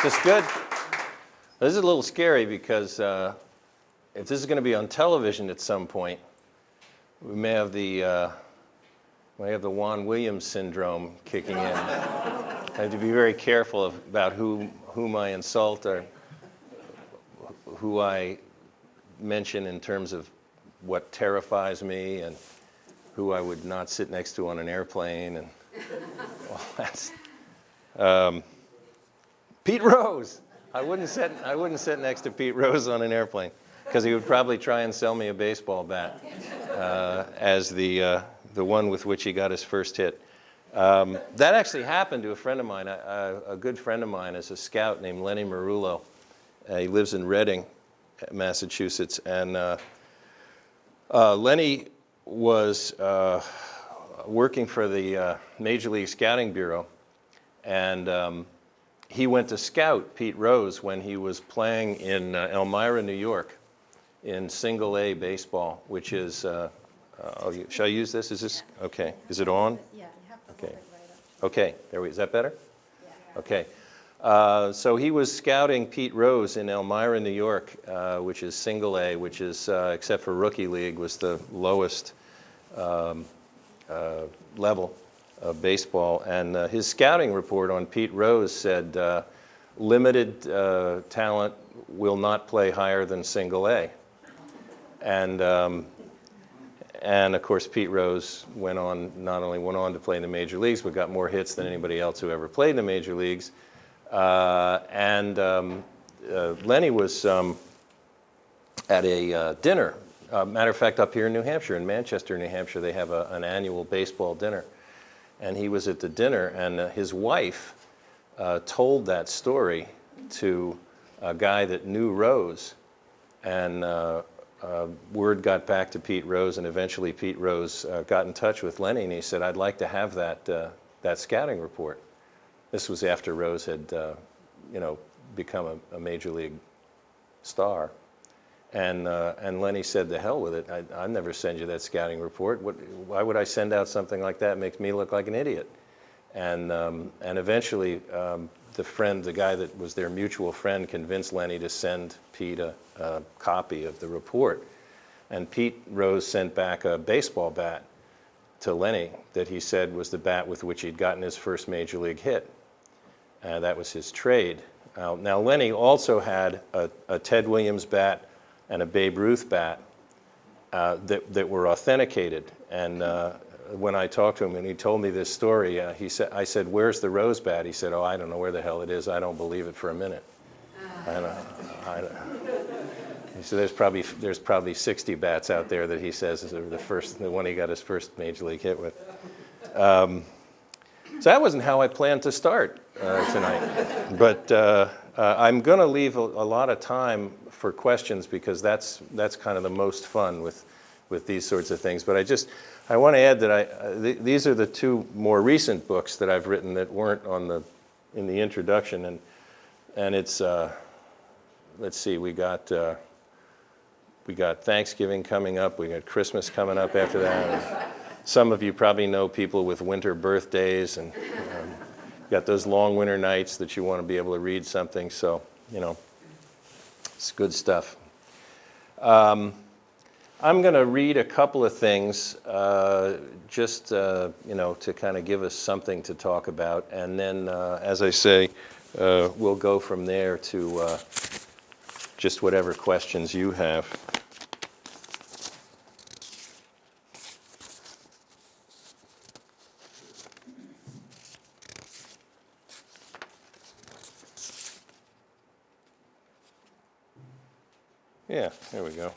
this good? This is a little scary because if this is going to be on television at some point, we may have the Juan Williams syndrome kicking in. I have to be very careful about whom I insult or who I mention in terms of what terrifies me and who I would not sit next to on an airplane and all that. Pete Rose. I wouldn't sit next to Pete Rose on an airplane because he would probably try and sell me a baseball bat as the one with which he got his first hit. That actually happened to a friend of mine. A good friend of mine is a scout named Lenny Marullo. He lives in Reading, Massachusetts, and Lenny was working for the Major League Scouting Bureau, and he went to scout Pete Rose when he was playing in Elmira, New York, in Single A baseball, which is, shall I use this? Is this, okay, is it on? Yeah, you have to Okay. hold it right up. Okay, is that better? Yeah. Okay. So he was scouting Pete Rose in Elmira, New York, which is Single A, which is, except for Rookie League, was the lowest level of baseball. And his scouting report on Pete Rose said, limited talent will not play higher than Single A. And of course, Pete Rose not only went on to play in the major leagues, but got more hits than anybody else who ever played in the major leagues. Lenny was at a dinner. Matter of fact, up here in New Hampshire, in Manchester, New Hampshire, they have an annual baseball dinner. And he was at the dinner, and his wife told that story to a guy that knew Rose. And word got back to Pete Rose, and eventually Pete Rose got in touch with Lenny, and he said, I'd like to have that scouting report. This was after Rose had become a major league star. And Lenny said, the hell with it. I'd never send you that scouting report. Why would I send out something like that? It makes me look like an idiot. And eventually, the guy that was their mutual friend, convinced Lenny to send Pete a copy of the report. And Pete Rose sent back a baseball bat to Lenny that he said was the bat with which he'd gotten his first major league hit. That was his trade. Now Lenny also had a Ted Williams bat and a Babe Ruth bat that were authenticated. And when I talked to him and he told me this story, I said, where's the Rose bat? He said, oh, I don't know where the hell it is. I don't believe it for a minute. He said, there's probably 60 bats out there that he says is the one he got his first major league hit with. So that wasn't how I planned to start tonight. But I'm going to leave a lot of time for questions because that's kind of the most fun with these sorts of things. But I want to add that these are the two more recent books that I've written that weren't in the introduction, and it's let's see, we got Thanksgiving coming up, we got Christmas coming up after that. And some of you probably know people with winter birthdays, and got those long winter nights that you want to be able to read something. So it's good stuff. I'm going to read a couple of things just to kind of give us something to talk about, and then as I say, we'll go from there to just whatever questions you have. Yeah, there we go.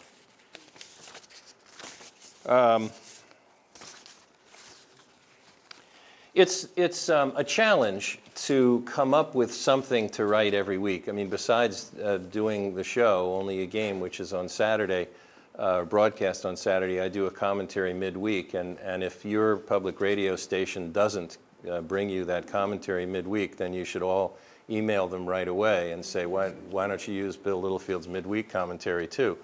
It's a challenge to come up with something to write every week. I mean, besides doing the show, Only a Game, which is on Saturday, broadcast on Saturday, I do a commentary midweek. And if your public radio station doesn't bring you that commentary midweek, then you should all email them right away and say, why don't you use Bill Littlefield's midweek commentary too?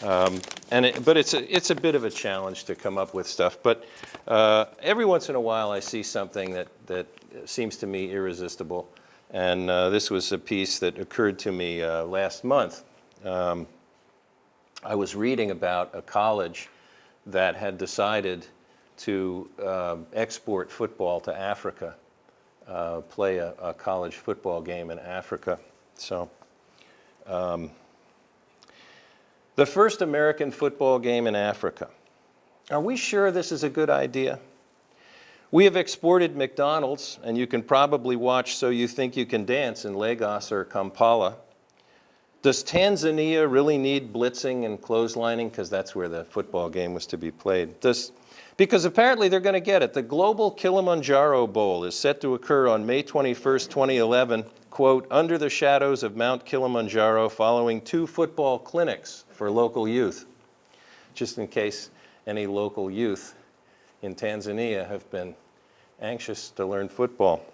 But it's a bit of a challenge to come up with stuff. But every once in a while I see something that seems to me irresistible. And this was a piece that occurred to me last month. I was reading about a college that had decided to export football to Africa, play a college football game in Africa. So, the first American football game in Africa. Are we sure this is a good idea? We have exported McDonald's, and you can probably watch So You Think You Can Dance in Lagos or Kampala. Does Tanzania really need blitzing and clotheslining? Because that's where the football game was to be played. Because apparently they're going to get it. The Global Kilimanjaro Bowl is set to occur on May 21st, 2011, quote, under the shadows of Mount Kilimanjaro following 2 football clinics for local youth. Just in case any local youth in Tanzania have been anxious to learn football.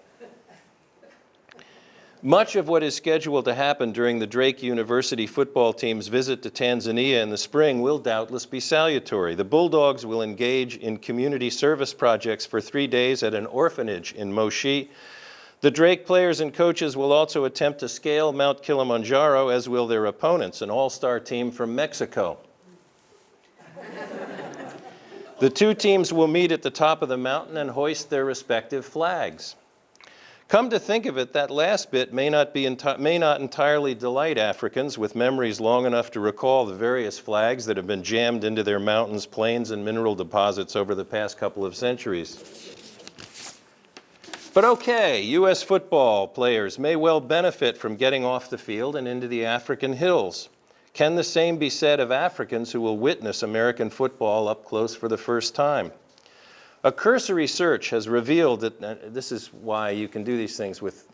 Much of what is scheduled to happen during the Drake University football team's visit to Tanzania in the spring will doubtless be salutary. The Bulldogs will engage in community service projects for 3 days at an orphanage in Moshi. The Drake players and coaches will also attempt to scale Mount Kilimanjaro, as will their opponents, an all-star team from Mexico. The 2 teams will meet at the top of the mountain and hoist their respective flags. Come to think of it, that last bit may not entirely delight Africans with memories long enough to recall the various flags that have been jammed into their mountains, plains, and mineral deposits over the past couple of centuries. But okay, U.S. football players may well benefit from getting off the field and into the African hills. Can the same be said of Africans who will witness American football up close for the first time? A cursory search has revealed that, this is why you can do these things with,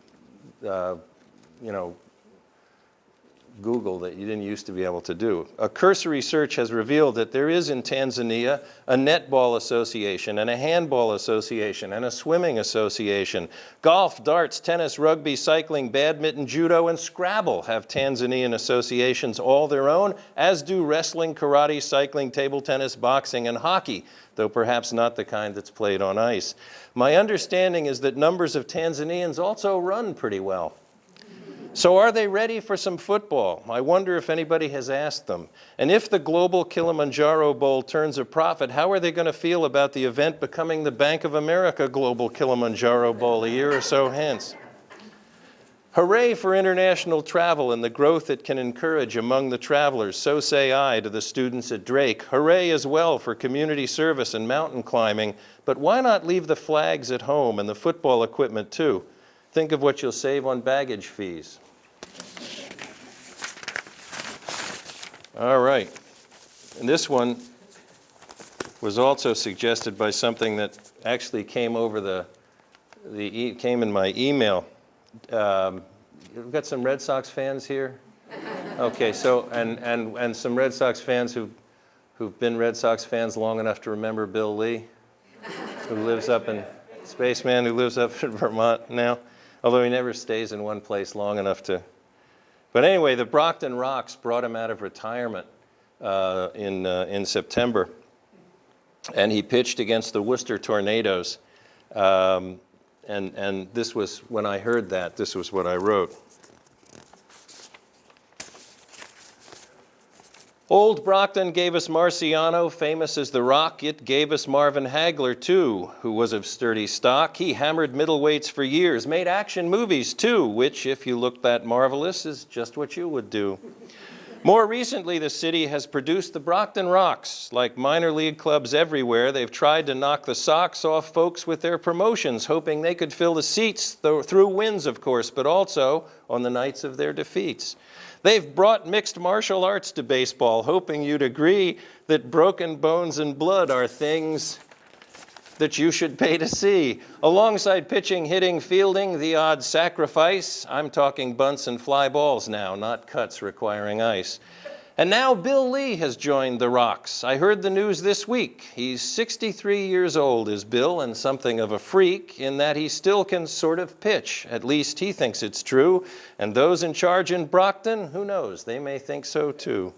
Google that you didn't used to be able to do. A cursory search has revealed that there is in Tanzania a netball association and a handball association and a swimming association. Golf, darts, tennis, rugby, cycling, badminton, judo, and Scrabble have Tanzanian associations all their own, as do wrestling, karate, cycling, table tennis, boxing, and hockey, though perhaps not the kind that's played on ice. My understanding is that numbers of Tanzanians also run pretty well. So are they ready for some football? I wonder if anybody has asked them. And if the Global Kilimanjaro Bowl turns a profit, how are they going to feel about the event becoming the Bank of America Global Kilimanjaro Bowl a year or so hence? Hooray for international travel and the growth it can encourage among the travelers, so say I to the students at Drake. Hooray as well for community service and mountain climbing, but why not leave the flags at home and the football equipment too? Think of what you'll save on baggage fees. All right, and this one was also suggested by something that actually came over came in my email. We've got some Red Sox fans here. Okay, so and some Red Sox fans who've been Red Sox fans long enough to remember Bill Lee, who lives up in Spaceman, who lives up in Vermont now, although he never stays in one place long enough to. But anyway, the Brockton Rocks brought him out of retirement in September, and he pitched against the Worcester Tornadoes. And this was, when I heard that, this was what I wrote. Old Brockton gave us Marciano, famous as the Rock. It gave us Marvin Hagler, too, who was of sturdy stock. He hammered middleweights for years, made action movies, too, which, if you look that marvelous, is just what you would do. More recently, the city has produced the Brockton Rocks. Like minor league clubs everywhere, they've tried to knock the socks off folks with their promotions, hoping they could fill the seats through wins, of course, but also on the nights of their defeats. They've brought mixed martial arts to baseball, hoping you'd agree that broken bones and blood are things that you should pay to see. Alongside pitching, hitting, fielding, the odd sacrifice. I'm talking bunts and fly balls now, not cuts requiring ice. And now Bill Lee has joined the Rocks. I heard the news this week. He's 63 years old, is Bill, and something of a freak in that he still can sort of pitch. At least he thinks it's true. And those in charge in Brockton, who knows, they may think so too.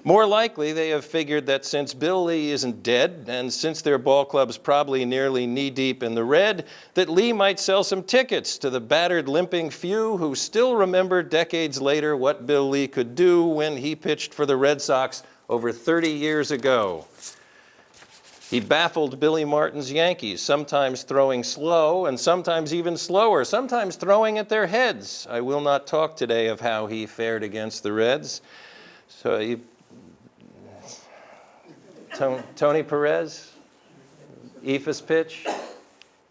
More likely, they have figured that since Bill Lee isn't dead, and since their ball club's probably nearly knee-deep in the red, that Lee might sell some tickets to the battered, limping few who still remember decades later what Bill Lee could do when he pitched for the Red Sox over 30 years ago. He baffled Billy Martin's Yankees, sometimes throwing slow and sometimes even slower, sometimes throwing at their heads. I will not talk today of how he fared against the Reds. So Tony Perez, Ephus pitch,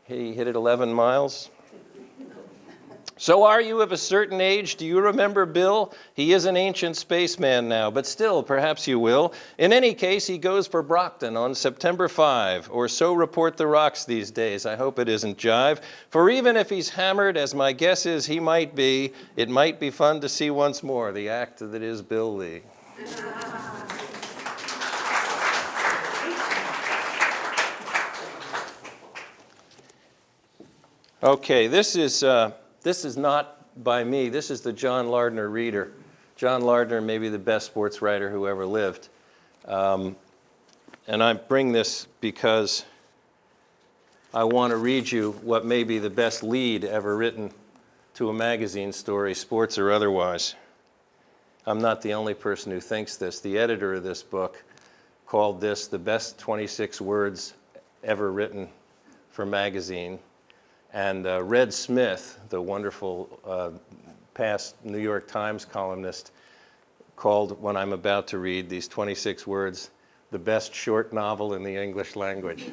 he hit it 11 miles. So are you of a certain age? Do you remember Bill? He is an ancient spaceman now, but still, perhaps you will. In any case, he goes for Brockton on September 5, or so report the rocks these days. I hope it isn't jive. For even if he's hammered, as my guess is he might be, it might be fun to see once more the act that is Bill Lee. Okay, this is not by me. This is the John Lardner reader. John Lardner may be the best sports writer who ever lived. And I bring this because I want to read you what may be the best lead ever written to a magazine story, sports or otherwise. I'm not the only person who thinks this. The editor of this book called this the best 26 words ever written for magazine. And Red Smith, the wonderful past New York Times columnist, called what I'm about to read, these 26 words, the best short novel in the English language.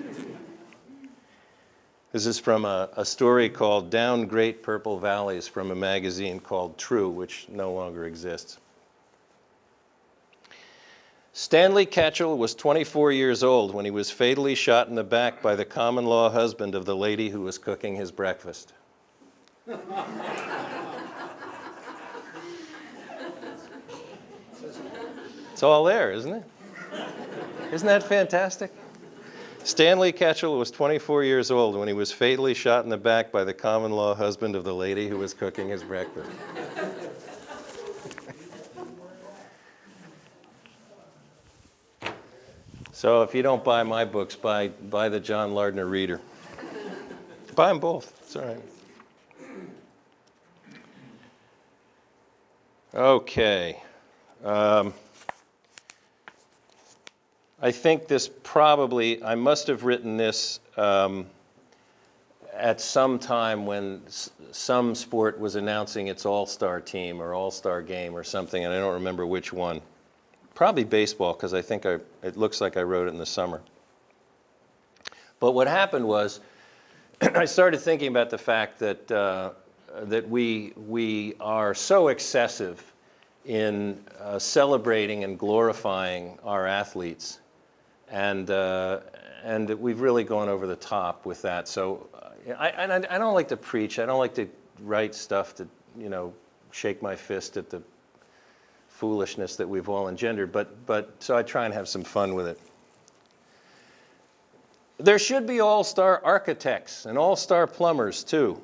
This is from a story called Down Great Purple Valleys from a magazine called True, which no longer exists. Stanley Catchell was 24 years old when he was fatally shot in the back by the common-law husband of the lady who was cooking his breakfast. It's all there, isn't it? Isn't that fantastic? Stanley Catchell was 24 years old when he was fatally shot in the back by the common-law husband of the lady who was cooking his breakfast. So if you don't buy my books, buy the John Lardner Reader. Buy them both. It's all right. Okay. I think this probably, I must have written this at some time when some sport was announcing its all-star team or all-star game or something, and I don't remember which one. Probably baseball, because I think it looks like I wrote it in the summer. But what happened was, I started thinking about the fact that that we are so excessive in celebrating and glorifying our athletes, and we've really gone over the top with that. So I don't like to preach. I don't like to write stuff to shake my fist at the foolishness that we've all engendered, but so I try and have some fun with it. There should be all-star architects and all-star plumbers too.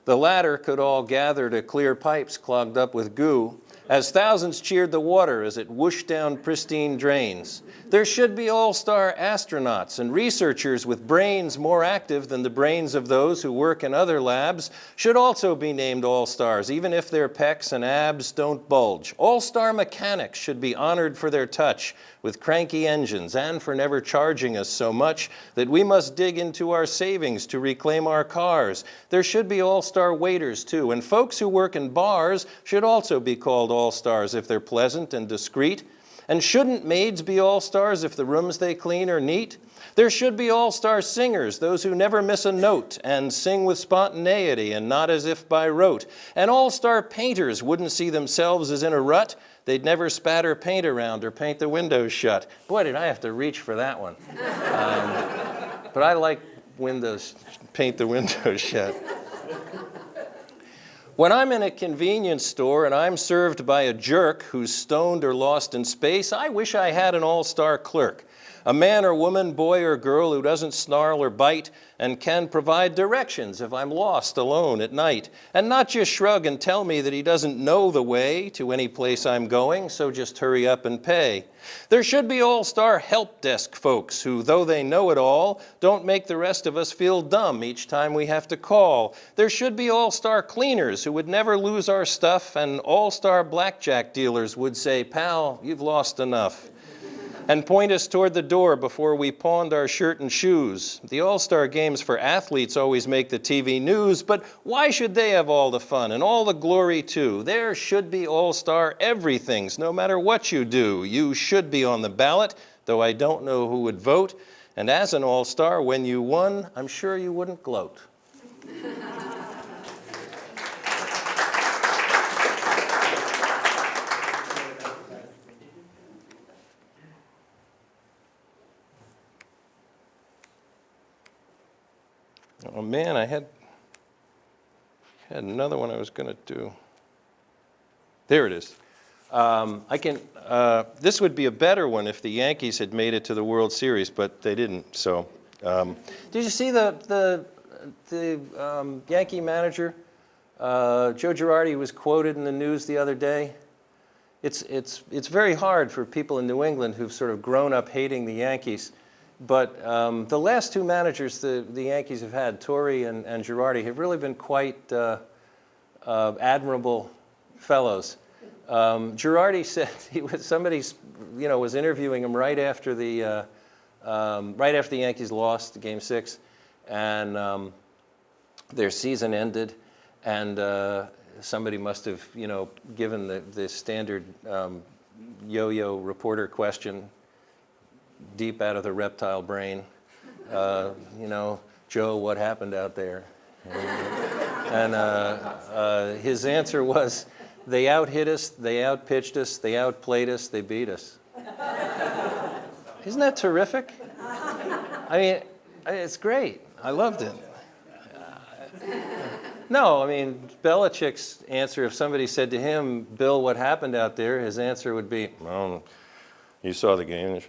The latter could all gather to clear pipes clogged up with goo, as thousands cheered the water as it whooshed down pristine drains. There should be all-star astronauts and researchers with brains more active than the brains of those who work in other labs should also be named all-stars, even if their pecs and abs don't bulge. All-star mechanics should be honored for their touch with cranky engines and for never charging us so much that we must dig into our savings to reclaim our cars. There should be all-star waiters too, and folks who work in bars should also be called all-stars if they're pleasant and discreet. And shouldn't maids be all-stars if the rooms they clean are neat? There should be all-star singers, those who never miss a note and sing with spontaneity and not as if by rote. And all-star painters wouldn't see themselves as in a rut. They'd never spatter paint around or paint the windows shut. Boy, did I have to reach for that one. But I like windows, paint the windows shut. When I'm in a convenience store and I'm served by a jerk who's stoned or lost in space, I wish I had an all-star clerk. A man or woman, boy or girl who doesn't snarl or bite and can provide directions if I'm lost alone at night. And not just shrug and tell me that he doesn't know the way to any place I'm going, so just hurry up and pay. There should be all-star help desk folks who, though they know it all, don't make the rest of us feel dumb each time we have to call. There should be all-star cleaners who would never lose our stuff, and all-star blackjack dealers would say, "Pal, you've lost enough," and point us toward the door before we pawned our shirt and shoes. The all-star games for athletes always make the TV news, but why should they have all the fun and all the glory too? There should be all-star everythings, no matter what you do. You should be on the ballot, though I don't know who would vote. And as an all-star, when you won, I'm sure you wouldn't gloat. Oh man, I had another one I was going to do. There it is. This would be a better one if the Yankees had made it to the World Series, but they didn't. So, did you see the Yankee manager, Joe Girardi, was quoted in the news the other day? It's very hard for people in New England who've sort of grown up hating the Yankees. But the last two managers the Yankees have had, Torre and Girardi, have really been quite admirable fellows. Girardi said somebody was interviewing him right after the Yankees lost Game 6, and their season ended, and somebody must have given the standard yo-yo reporter question deep out of the reptile brain, Joe, what happened out there? And his answer was, they out-hit us, they out-pitched us, they outplayed us, they beat us. Isn't that terrific? I mean, it's great. I loved it. No, I mean, Belichick's answer, if somebody said to him, Bill, what happened out there, his answer would be, well, you saw the game.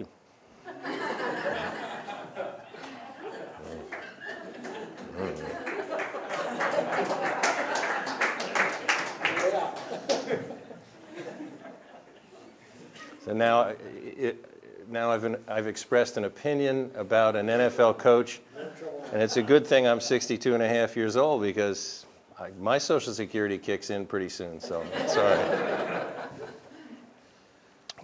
So now I've expressed an opinion about an NFL coach, and it's a good thing I'm 62 and a half years old, because my Social Security kicks in pretty soon, so it's all right.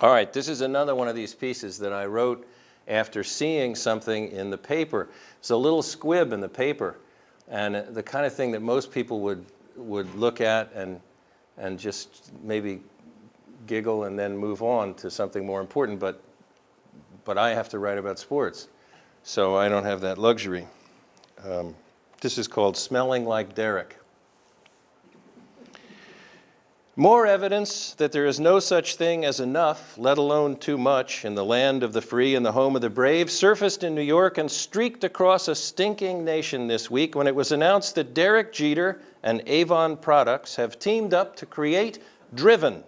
All right, this is another one of these pieces that I wrote after seeing something in the paper. It's a little squib in the paper, and the kind of thing that most people would look at and just maybe giggle and then move on to something more important, but I have to write about sports, so I don't have that luxury. This is called Smelling Like Derek. More evidence that there is no such thing as enough, let alone too much, in the land of the free and the home of the brave, surfaced in New York and streaked across a stinking nation this week when it was announced that Derek Jeter and Avon Products have teamed up to create Driven,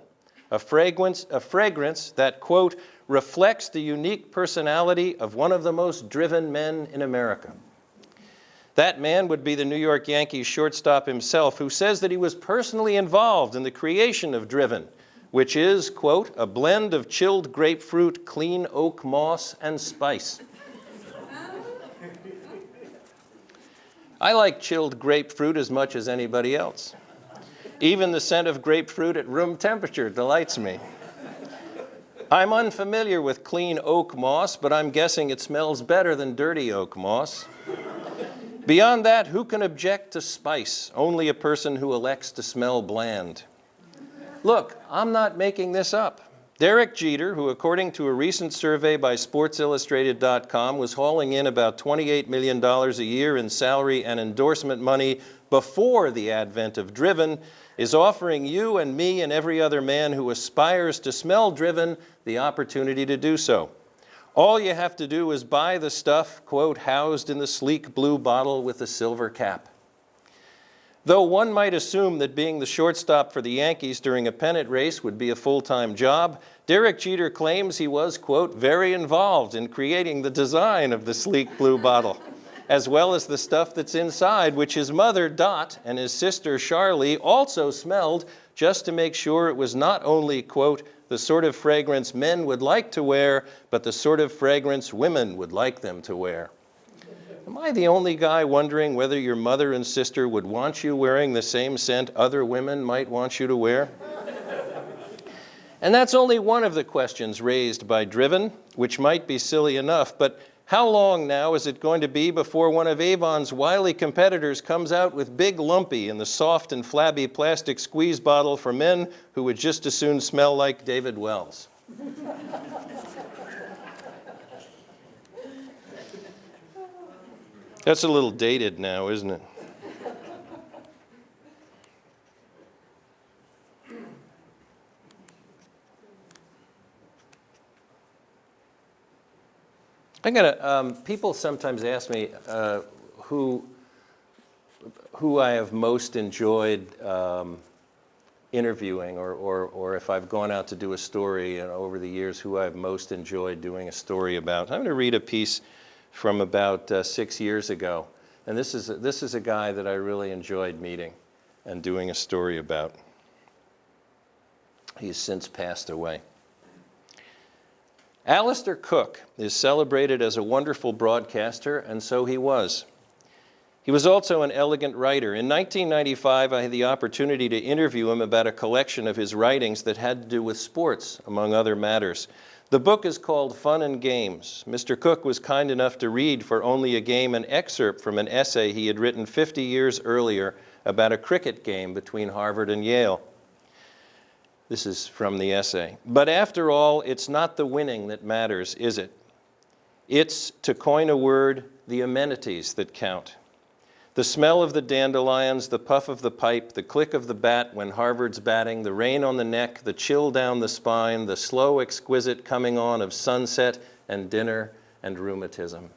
a fragrance that, quote, reflects the unique personality of one of the most driven men in America. That man would be the New York Yankees shortstop himself, who says that he was personally involved in the creation of Driven, which is, quote, a blend of chilled grapefruit, clean oak moss, and spice. I like chilled grapefruit as much as anybody else. Even the scent of grapefruit at room temperature delights me. I'm unfamiliar with clean oak moss, but I'm guessing it smells better than dirty oak moss. Beyond that, who can object to spice? Only a person who elects to smell bland. Look, I'm not making this up. Derek Jeter, who according to a recent survey by SportsIllustrated.com was hauling in about $28 million a year in salary and endorsement money before the advent of Driven, is offering you and me and every other man who aspires to smell Driven the opportunity to do so. All you have to do is buy the stuff, quote, housed in the sleek blue bottle with the silver cap. Though one might assume that being the shortstop for the Yankees during a pennant race would be a full-time job, Derek Jeter claims he was, quote, very involved in creating the design of the sleek blue bottle, as well as the stuff that's inside, which his mother, Dot, and his sister, Charlie, also smelled just to make sure it was not only, quote, the sort of fragrance men would like to wear, but the sort of fragrance women would like them to wear. Am I the only guy wondering whether your mother and sister would want you wearing the same scent other women might want you to wear? And that's only one of the questions raised by Driven, which might be silly enough, but how long now is it going to be before one of Avon's wily competitors comes out with Big Lumpy in the soft and flabby plastic squeeze bottle for men who would just as soon smell like David Wells? That's a little dated now, isn't it? People sometimes ask me who I have most enjoyed interviewing, or if I've gone out to do a story over the years, who I've most enjoyed doing a story about. I'm going to read a piece from about 6 years ago, and this is a guy that I really enjoyed meeting and doing a story about. He's since passed away. Alistair Cooke is celebrated as a wonderful broadcaster, and so he was. He was also an elegant writer. In 1995, I had the opportunity to interview him about a collection of his writings that had to do with sports, among other matters. The book is called Fun and Games. Mr. Cooke was kind enough to read for only a game an excerpt from an essay he had written 50 years earlier about a cricket game between Harvard and Yale. This is from the essay. But after all, it's not the winning that matters, is it? It's, to coin a word, the amenities that count. The smell of the dandelions, the puff of the pipe, the click of the bat when Harvard's batting, the rain on the neck, the chill down the spine, the slow, exquisite coming on of sunset and dinner and rheumatism.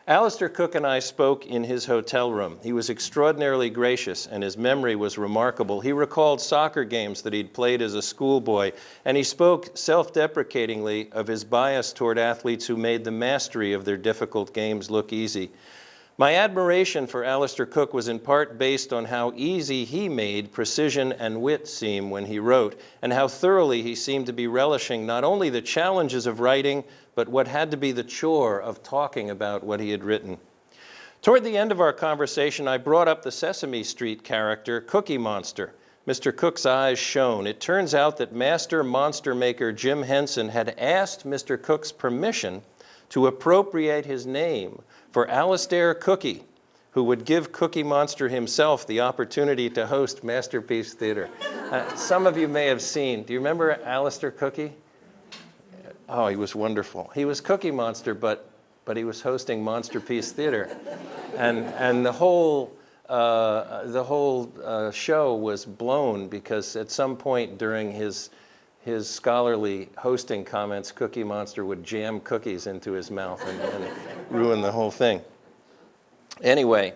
Alistair Cooke and I spoke in his hotel room. He was extraordinarily gracious, and his memory was remarkable. He recalled soccer games that he'd played as a schoolboy, and he spoke self-deprecatingly of his bias toward athletes who made the mastery of their difficult games look easy. My admiration for Alistair Cooke was in part based on how easy he made precision and wit seem when he wrote, and how thoroughly he seemed to be relishing not only the challenges of writing, but what had to be the chore of talking about what he had written. Toward the end of our conversation, I brought up the Sesame Street character, Cookie Monster. Mr. Cooke's eyes shone. It turns out that master monster maker Jim Henson had asked Mr. Cooke's permission to appropriate his name for Alistair Cookie, who would give Cookie Monster himself the opportunity to host Masterpiece Theater. Some of you may have seen. Do you remember Alistair Cookie? Oh, he was wonderful. He was Cookie Monster, but he was hosting Masterpiece Theater, and the whole show was blown because at some point during his scholarly hosting comments, Cookie Monster would jam cookies into his mouth and ruin the whole thing. Anyway,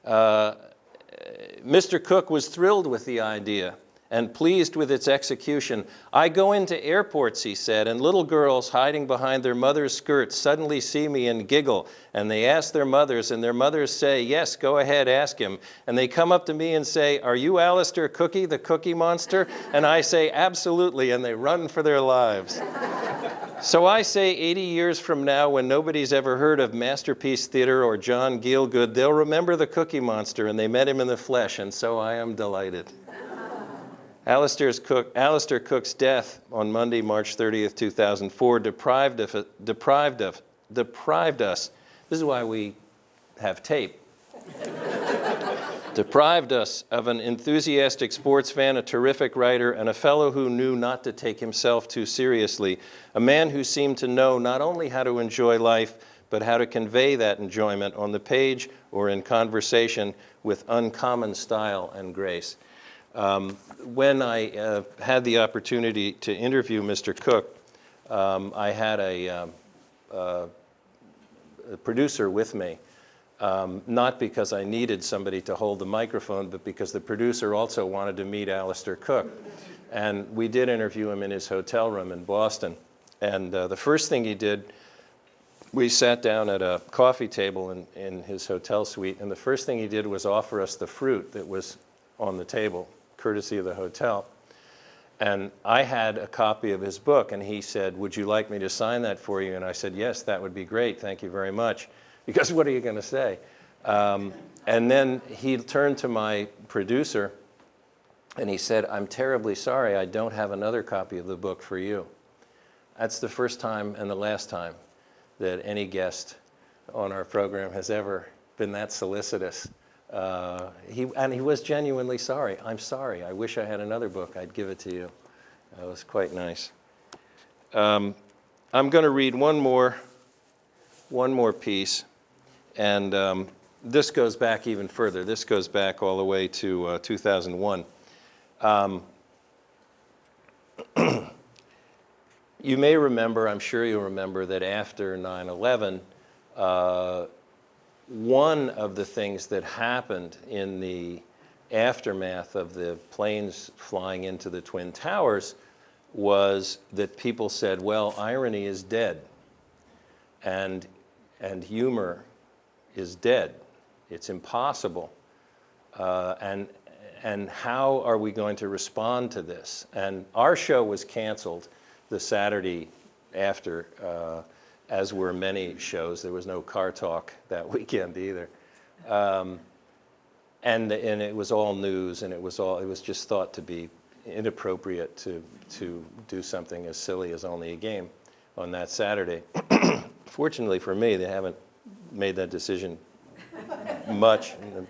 Mr. Cooke was thrilled with the idea and pleased with its execution. I go into airports, he said, and little girls hiding behind their mother's skirts suddenly see me and giggle, and they ask their mothers, and their mothers say, yes, go ahead, ask him. And they come up to me and say, are you Alistair Cookie, the Cookie Monster? And I say, absolutely, and they run for their lives. So I say 80 years from now, when nobody's ever heard of Masterpiece Theater or John Gielgud, they'll remember the Cookie Monster, and they met him in the flesh, and so I am delighted. Alistair Cooke's death on Monday, March 30th, 2004, deprived us. This is why we have tape. Deprived us of an enthusiastic sports fan, a terrific writer, and a fellow who knew not to take himself too seriously. A man who seemed to know not only how to enjoy life, but how to convey that enjoyment on the page or in conversation with uncommon style and grace. When I had the opportunity to interview Mr. Cooke, I had a producer with me not because I needed somebody to hold the microphone, but because the producer also wanted to meet Alistair Cooke. And we did interview him in his hotel room in Boston. And the first thing he did, we sat down at a coffee table in his hotel suite, and the first thing he did was offer us the fruit that was on the table, courtesy of the hotel. And I had a copy of his book, and he said, "Would you like me to sign that for you?" And I said, "Yes, that would be great. Thank you very much." Because what are you going to say? And then he turned to my producer, and he said, "I'm terribly sorry, I don't have another copy of the book for you." That's the first time and the last time that any guest on our program has ever been that solicitous. He was genuinely sorry. "I'm sorry. I wish I had another book. I'd give it to you." That was quite nice. I'm going to read one more piece, and this goes back even further. This goes back all the way to 2001. You may remember, I'm sure you'll remember, that after 9/11, one of the things that happened in the aftermath of the planes flying into the Twin Towers was that people said, well, irony is dead, and humor is dead. It's impossible. And how are we going to respond to this? And our show was canceled the Saturday after, as were many shows. There was no car talk that weekend either. And it was all news, and it was just thought to be inappropriate to do something as silly as only a game on that Saturday. Fortunately for me, they haven't made that decision much in the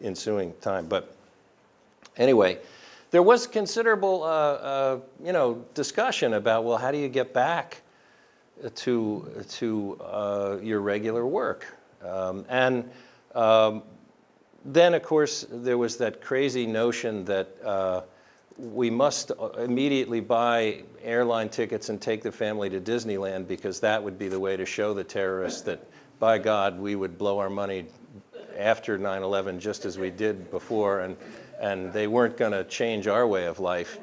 ensuing time. But anyway, there was considerable discussion about, well, how do you get back to your regular work? Then, of course, there was that crazy notion that we must immediately buy airline tickets and take the family to Disneyland, because that would be the way to show the terrorists that, by God, we would blow our money after 9/11 just as we did before, and they weren't going to change our way of life.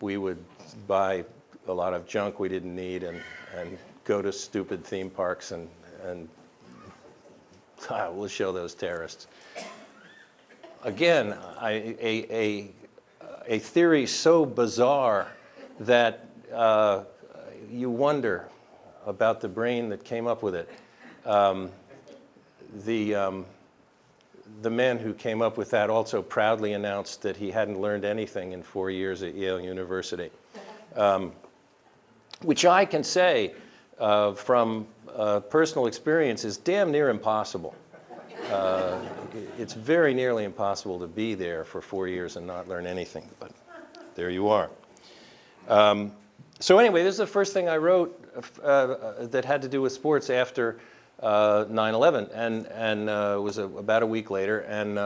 We would buy a lot of junk we didn't need and go to stupid theme parks and we'll show those terrorists. Again, a theory so bizarre that you wonder about the brain that came up with it. The man who came up with that also proudly announced that he hadn't learned anything in 4 years at Yale University, which I can say from personal experience is damn near impossible. It's very nearly impossible to be there for 4 years and not learn anything, but there you are. So anyway, this is the first thing I wrote that had to do with sports after 9/11, and it was about a week later. And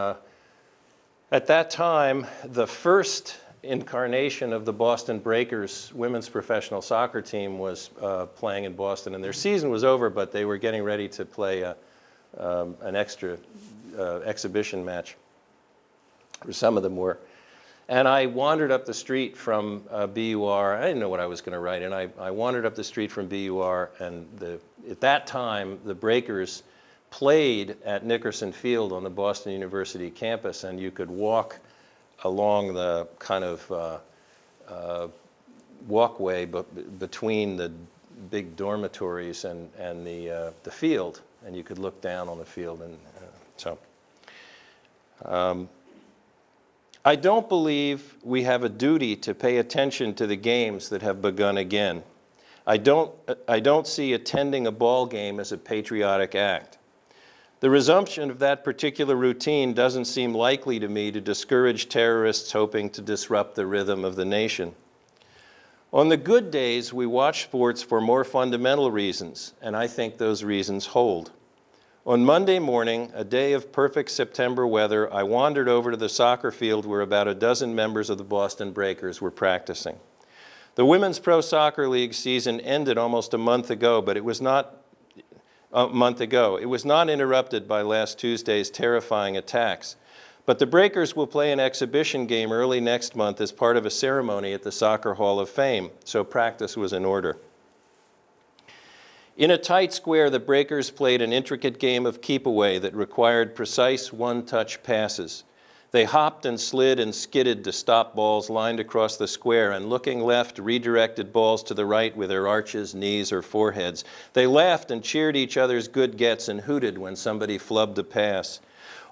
at that time, the first incarnation of the Boston Breakers women's professional soccer team was playing in Boston, and their season was over, but they were getting ready to play an extra exhibition match, or some of them were. And I wandered up the street from BUR. I didn't know what I was going to write, and I wandered up the street from BUR, and at that time, the Breakers played at Nickerson Field on the Boston University campus, and you could walk along the kind of walkway between the big dormitories and the field, and you could look down on the field. And I don't believe we have a duty to pay attention to the games that have begun again. I don't see attending a ball game as a patriotic act. The resumption of that particular routine doesn't seem likely to me to discourage terrorists hoping to disrupt the rhythm of the nation. On the good days, we watch sports for more fundamental reasons, and I think those reasons hold. On Monday morning, a day of perfect September weather, I wandered over to the soccer field where about a dozen members of the Boston Breakers were practicing. The Women's Pro Soccer League season ended almost a month ago, but it was not a month ago. It was not interrupted by last Tuesday's terrifying attacks. But the Breakers will play an exhibition game early next month as part of a ceremony at the Soccer Hall of Fame, so practice was in order. In a tight square, the Breakers played an intricate game of keep-away that required precise one-touch passes. They hopped and slid and skidded to stop balls lined across the square, and looking left, redirected balls to the right with their arches, knees, or foreheads. They laughed and cheered each other's good gets and hooted when somebody flubbed a pass.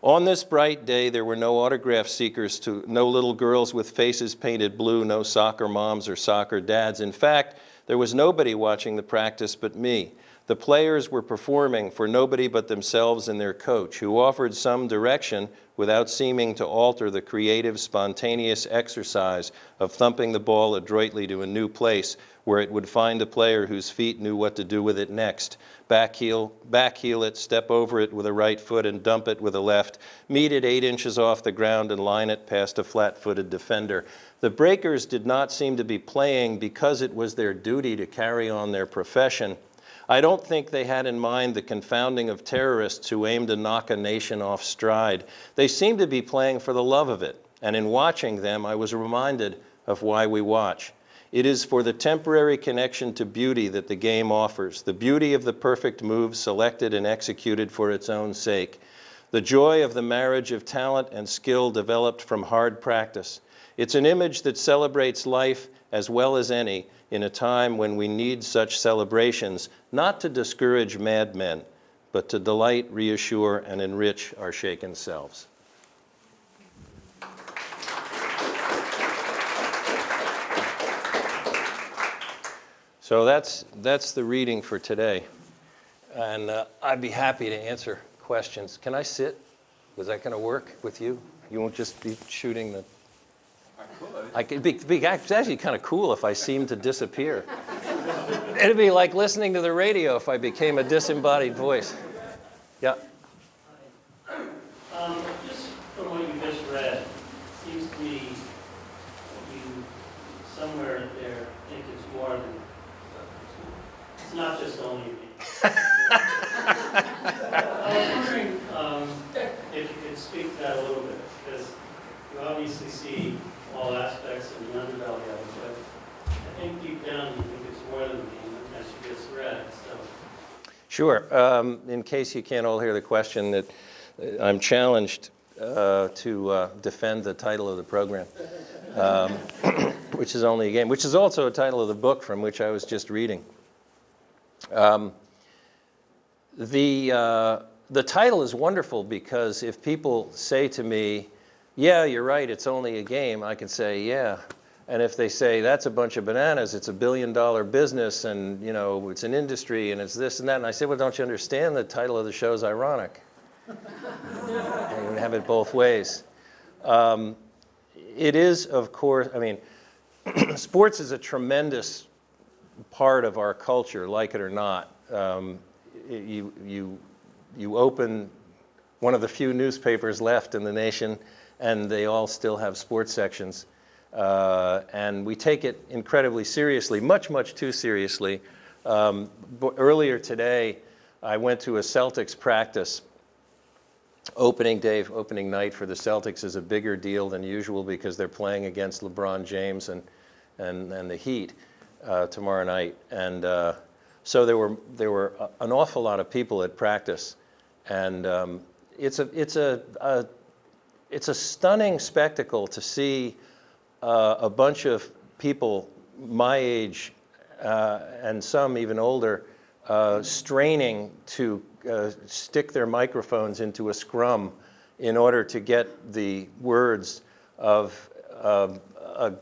On this bright day, there were no autograph seekers, no little girls with faces painted blue, no soccer moms or soccer dads. In fact, there was nobody watching the practice but me. The players were performing for nobody but themselves and their coach, who offered some direction without seeming to alter the creative, spontaneous exercise of thumping the ball adroitly to a new place where it would find a player whose feet knew what to do with it next. Backheel it, step over it with a right foot and dump it with a left, meet it 8 inches off the ground and line it past a flat-footed defender. The Breakers did not seem to be playing because it was their duty to carry on their profession. I don't think they had in mind the confounding of terrorists who aimed to knock a nation off stride. They seemed to be playing for the love of it, and in watching them, I was reminded of why we watch. It is for the temporary connection to beauty that the game offers, the beauty of the perfect move selected and executed for its own sake, the joy of the marriage of talent and skill developed from hard practice. It's an image that celebrates life as well as any in a time when we need such celebrations, not to discourage madmen, but to delight, reassure, and enrich our shaken selves. So that's the reading for today. And I'd be happy to answer questions. Can I sit? Was that going to work with you? You won't just be shooting the... It's actually kind of cool if I seem to disappear. It'd be like listening to the radio if I became a disembodied voice. Yeah. Just from what you just read, it seems to me you somewhere there think it's more than, it's not just only me. I was wondering if you could speak to that a little bit, because you obviously see all aspects of the underbelly of it, but I think deep down you think it's more than me as you just read. So. Sure. In case you can't all hear the question, that I'm challenged to defend the title of the program, which is only a game, which is also a title of the book from which I was just reading. The title is wonderful because if people say to me, yeah, you're right, it's only a game, I can say, yeah. And if they say, that's a bunch of bananas, it's $1 billion business, and you know, it's an industry, and it's this and that, and I say, well, don't you understand the title of the show is ironic? You can have it both ways. It is, of course, I mean, sports is a tremendous part of our culture, like it or not. You open one of the few newspapers left in the nation, and they all still have sports sections. And we take it incredibly seriously, much, much too seriously. Earlier today, I went to a Celtics practice. Opening night for the Celtics is a bigger deal than usual because they're playing against LeBron James and the Heat tomorrow night. And so there were an awful lot of people at practice. And it's a stunning spectacle to see a bunch of people my age and some even older straining to stick their microphones into a scrum in order to get the words of a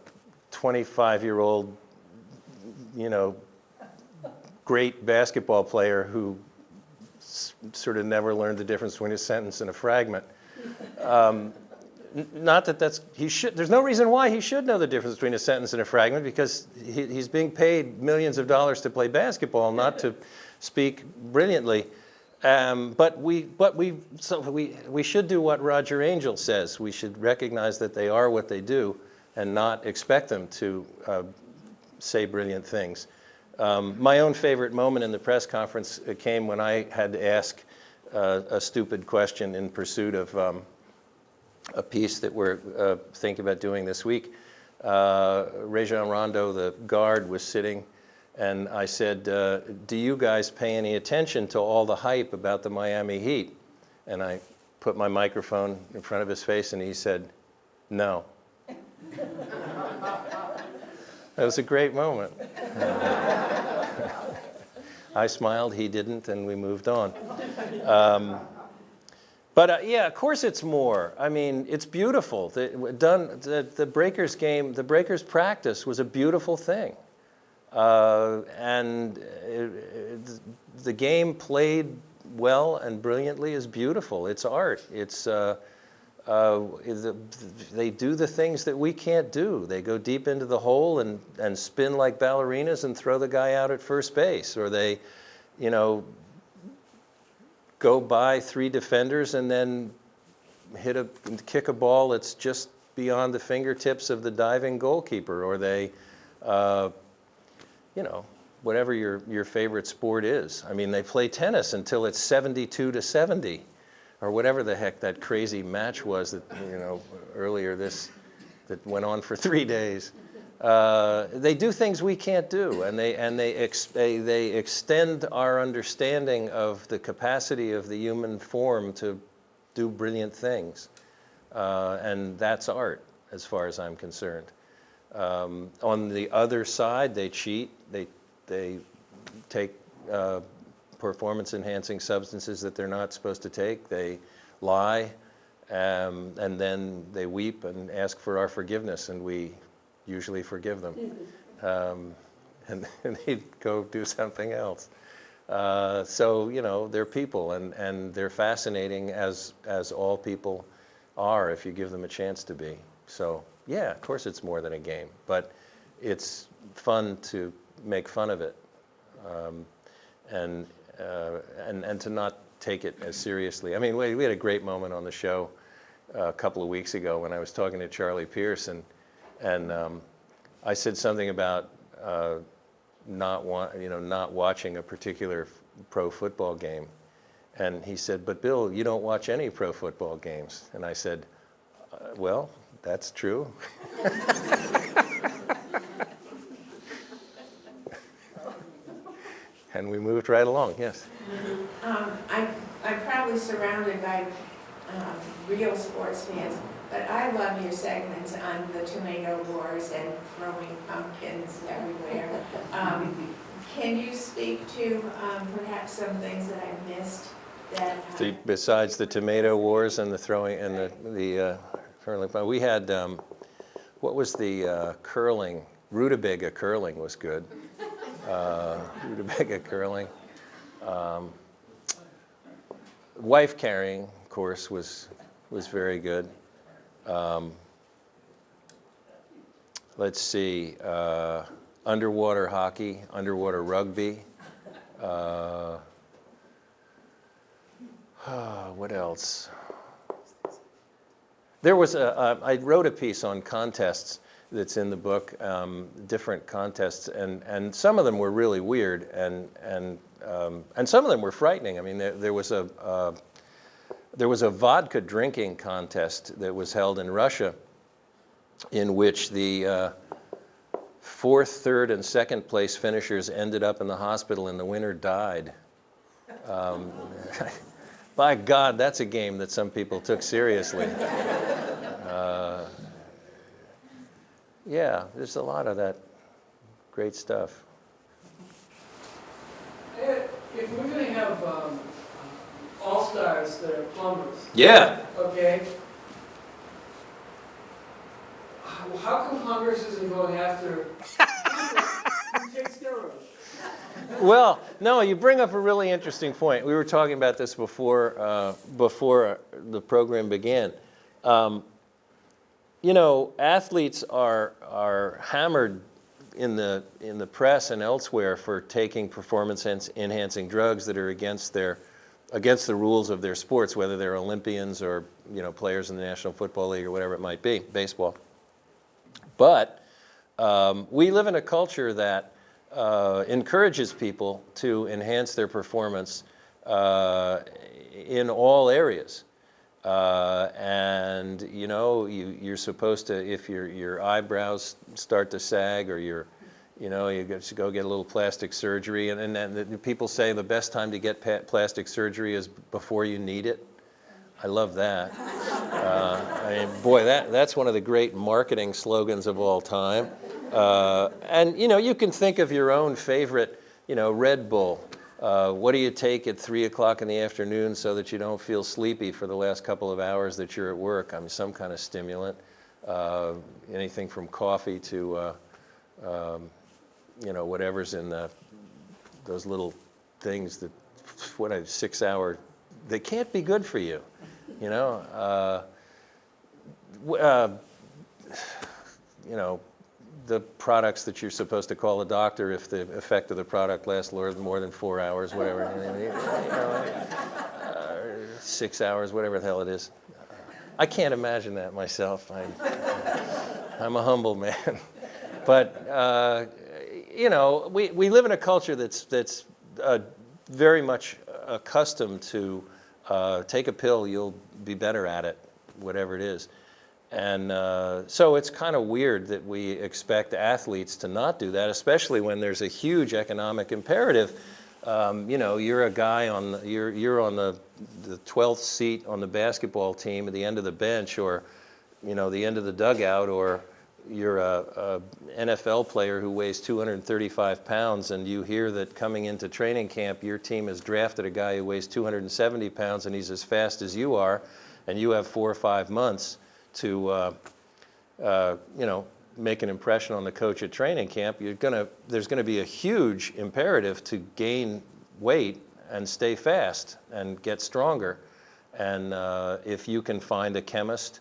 25-year-old, you know, great basketball player who sort of never learned the difference between a sentence and a fragment. Not that there's no reason why he should know the difference between a sentence and a fragment, because he's being paid millions of dollars to play basketball, not to speak brilliantly. But we should do what Roger Angell says. We should recognize that they are what they do and not expect them to say brilliant things. My own favorite moment in the press conference came when I had to ask a stupid question in pursuit of a piece that we're thinking about doing this week. Rajon Rondo, the guard, was sitting, and I said, do you guys pay any attention to all the hype about the Miami Heat? And I put my microphone in front of his face, and he said, no. That was a great moment. I smiled, he didn't, and we moved on. But yeah, of course it's more. I mean, it's beautiful. The Breakers game, the Breakers practice was a beautiful thing. And the game played well and brilliantly is beautiful. It's art. It's they do the things that we can't do. They go deep into the hole and spin like ballerinas and throw the guy out at first base, or they, you know, go by 3 defenders and then kick a ball that's just beyond the fingertips of the diving goalkeeper, or they, you know, whatever your favorite sport is. I mean, they play tennis until it's 72-70, or whatever the heck that crazy match was that, you know, earlier that went on for 3 days. They do things we can't do, and they extend our understanding of the capacity of the human form to do brilliant things, and that's art, as far as I'm concerned. On the other side, they cheat. They take performance-enhancing substances that they're not supposed to take. They lie, and then they weep and ask for our forgiveness, and we usually forgive them, and they go do something else. So, you know, they're people, and they're fascinating as all people are if you give them a chance to be. So, yeah, of course it's more than a game, but it's fun to make fun of it, and to not take it as seriously. I mean, we had a great moment on the show a couple of weeks ago when I was talking to Charlie Pierce, and I said something about not watching a particular pro football game, and he said, "But Bill, you don't watch any pro football games." And I said, "Well, that's true." And we moved right along. Yes. I'm probably surrounded by real sports fans, but I love your segments on the tomato wars and throwing pumpkins everywhere. Can you speak to perhaps some things that I missed? That besides the tomato wars and the throwing and the curling, we had what was the curling? Rutabaga curling was good. Rutabaga curling. Wife carrying, of course, was very good. Let's see, underwater hockey, underwater rugby. What else? There was I wrote a piece on contests that's in the book, different contests, and some of them were really weird, and some of them were frightening. I mean, there was a vodka drinking contest that was held in Russia, in which the 4th, 3rd, and 2nd place finishers ended up in the hospital, and the winner died. By God, that's a game that some people took seriously. Yeah, there's a lot of that great stuff. If we're going to have all-stars that are plumbers, Yeah. okay, how come Congress isn't going after who takes steroids? Well, no, you bring up a really interesting point. We were talking about this before the program began. You know, athletes are hammered in the press and elsewhere for taking performance-enhancing drugs that are against the rules of their sports, whether they're Olympians or, you know, players in the National Football League or whatever it might be, baseball. But we live in a culture that encourages people to enhance their performance in all areas. And you know, you're supposed to, if your eyebrows start to sag, or you go get a little plastic surgery, and then people say the best time to get plastic surgery is before you need it. I love that. I mean, boy, that's one of the great marketing slogans of all time. And you know, you can think of your own favorite, you know, Red Bull. What do you take at 3 o'clock in the afternoon so that you don't feel sleepy for the last couple of hours that you're at work? I mean, some kind of stimulant. Anything from coffee to, you know, whatever's in those little things that, what a 6 hour, they can't be good for you, you know. You know, the products that you're supposed to call a doctor if the effect of the product lasts more than 4 hours, whatever. You know, 6 hours, whatever the hell it is. I can't imagine that myself. I'm a humble man. But, you know, we live in a culture that's very much accustomed to take a pill, you'll be better at it, whatever it is. And so it's kind of weird that we expect athletes to not do that, especially when there's a huge economic imperative. You know, you're a guy you're on the 12th seat on the basketball team at the end of the bench, or, you know, the end of the dugout, or you're a NFL player who weighs 235 pounds, and you hear that coming into training camp, your team has drafted a guy who weighs 270 pounds, and he's as fast as you are, and you have 4 or 5 months to, you know, make an impression on the coach at training camp. There's gonna be a huge imperative to gain weight and stay fast and get stronger. And if you can find a chemist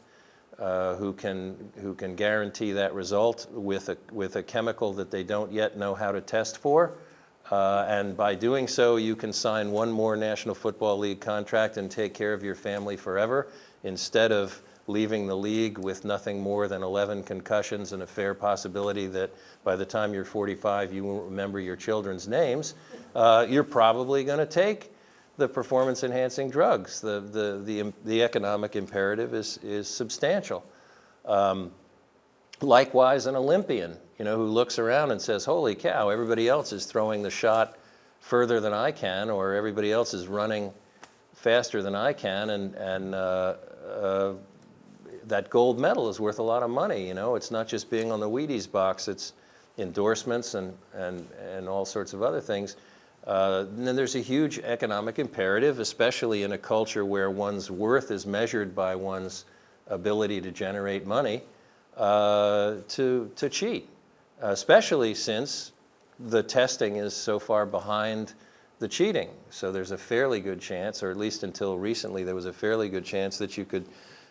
who can guarantee that result with a chemical that they don't yet know how to test for, and by doing so, you can sign one more National Football League contract and take care of your family forever, instead of leaving the league with nothing more than 11 concussions and a fair possibility that by the time you're 45, you won't remember your children's names. You're probably going to take the performance-enhancing drugs. The economic imperative is substantial. Likewise, an Olympian, you know, who looks around and says, "Holy cow! Everybody else is throwing the shot further than I can, or everybody else is running faster than I can," and that gold medal is worth a lot of money. You know, it's not just being on the Wheaties box; it's endorsements and all sorts of other things. And then there's a huge economic imperative, especially in a culture where one's worth is measured by one's ability to generate money, to cheat, especially since the testing is so far behind the cheating. So there's a fairly good chance, or at least until recently, there was a fairly good chance that you could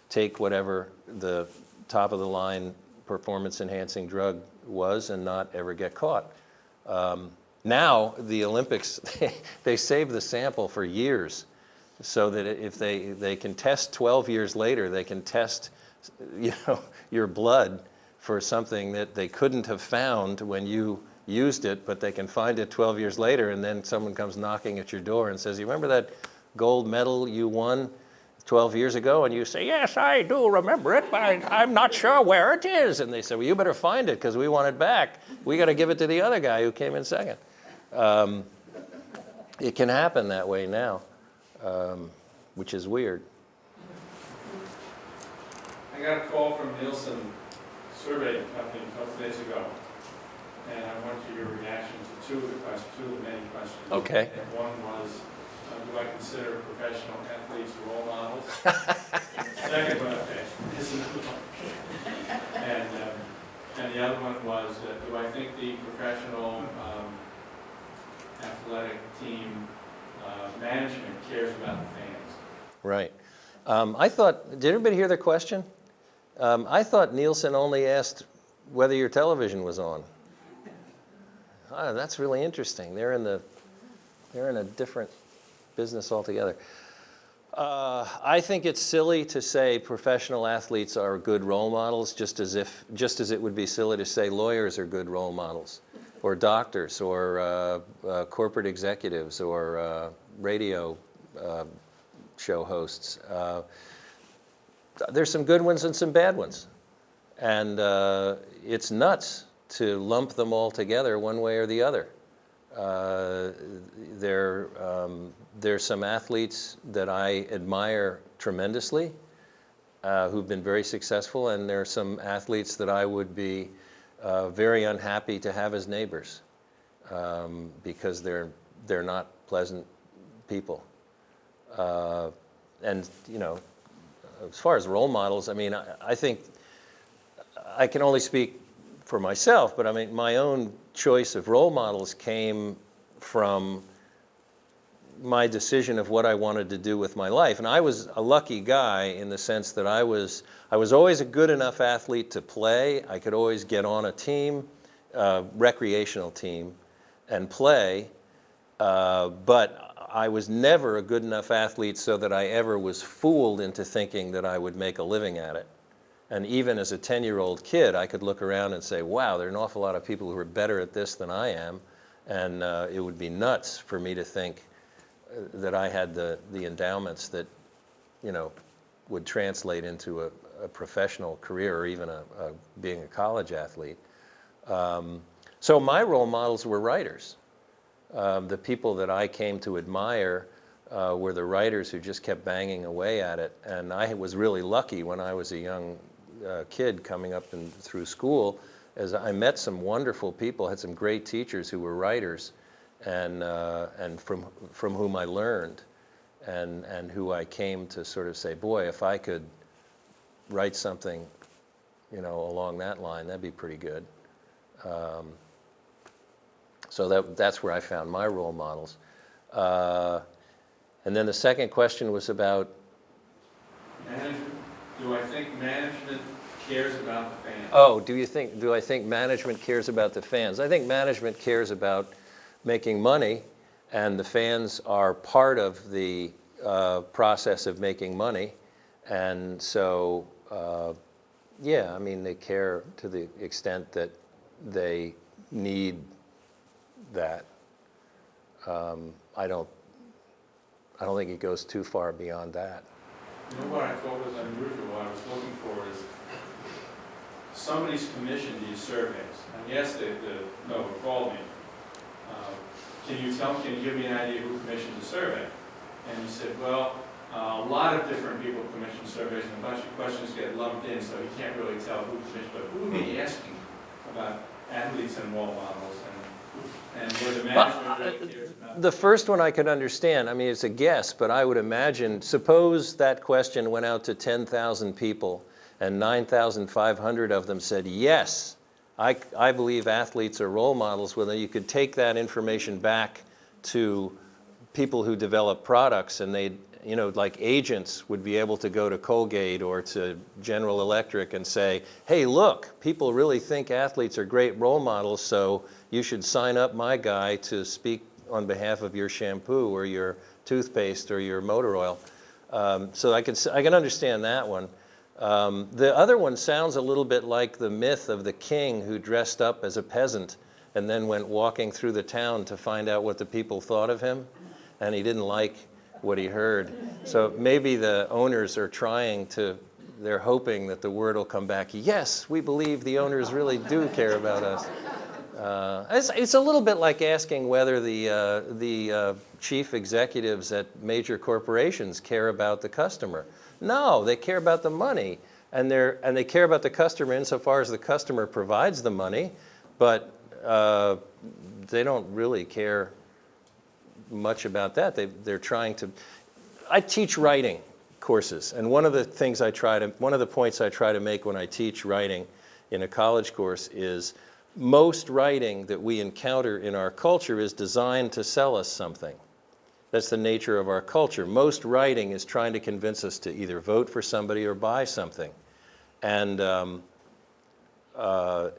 take whatever the top of the line performance enhancing drug was and not ever get caught. Now the Olympics, they save the sample for years, so that if they can test 12 years later, they can test, you know, your blood for something that they couldn't have found when you used it, but they can find it 12 years later, and then someone comes knocking at your door and says, "You remember that gold medal you won 12 years ago?" And you say, "Yes, I do remember it, but I'm not sure where it is." And they say, "Well, you better find it, because we want it back. We got to give it to the other guy who came in second." It can happen that way now, which is weird. I got a call from Nielsen Survey Company a couple days ago, and I want your reaction to two of the many questions. Okay. And one was, do I consider professional athletes role models? Second one, okay, this is the one. And the other one was, do I think the professional athletic team management cares about the fans? Right. I thought, did everybody hear the question? I thought Nielsen only asked whether your television was on. That's really interesting. They're in a different business altogether. I think it's silly to say professional athletes are good role models, just as it would be silly to say lawyers are good role models. or doctors, or corporate executives, or radio show hosts. There's some good ones and some bad ones. And it's nuts to lump them all together one way or the other. There's some athletes that I admire tremendously who've been very successful, and there are some athletes that I would be very unhappy to have as neighbors because they're not pleasant people. And you know, as far as role models, I mean, I think I can only speak for myself, but I mean, my own choice of role models came from my decision of what I wanted to do with my life. And I was a lucky guy in the sense that I was always a good enough athlete to play. I could always get on a team, recreational team, and play, but I was never a good enough athlete so that I ever was fooled into thinking that I would make a living at it. And even as a 10-year-old kid, I could look around and say, wow, there are an awful lot of people who are better at this than I am, and it would be nuts for me to think that I had the endowments that, you know, would translate into a professional career or even being a college athlete. So my role models were writers. The people that I came to admire were the writers who just kept banging away at it. And I was really lucky when I was a young kid coming up through school, as I met some wonderful people, had some great teachers who were writers, and from whom I learned, and who I came to sort of say, boy, if I could write something, you know, along that line, that'd be pretty good. So that's where I found my role models. And then the second question was about Management. Do I think management cares about the fans? Oh, do I think management cares about the fans? I think management cares about making money, and the fans are part of the process of making money. And so, yeah, I mean, they care to the extent that they need that. I don't think it goes too far beyond that. You know what I thought was unusual, what I was looking for is somebody's commissioned these surveys. And yes, no, it called me. Can you give me an idea who commissioned the survey? And he said, well, a lot of different people commission surveys, and a bunch of questions get lumped in, so he can't really tell who commissioned, but who are they asking about athletes and role models, and where the management really cares about? The first one I could understand. I mean, it's a guess, but I would imagine, suppose that question went out to 10,000 people, and 9,500 of them said, yes, I believe athletes are role models. Well, then you could take that information back to people who develop products, and they'd, you know, like agents would be able to go to Colgate or to General Electric and say, hey, look, people really think athletes are great role models, so you should sign up my guy to speak on behalf of your shampoo or your toothpaste or your motor oil. So I can understand that one. The other one sounds a little bit like the myth of the king who dressed up as a peasant and then went walking through the town to find out what the people thought of him, and he didn't like what he heard. So maybe the owners are they're hoping that the word will come back, yes, we believe the owners really do care about us. It's a little bit like asking whether the chief executives at major corporations care about the customer. No, they care about the money, and they care about the customer insofar as the customer provides the money, but they don't really care much about that. They're trying to. I teach writing courses, and one of the points I try to make when I teach writing in a college course is most writing that we encounter in our culture is designed to sell us something. That's the nature of our culture. Most writing is trying to convince us to either vote for somebody or buy something. And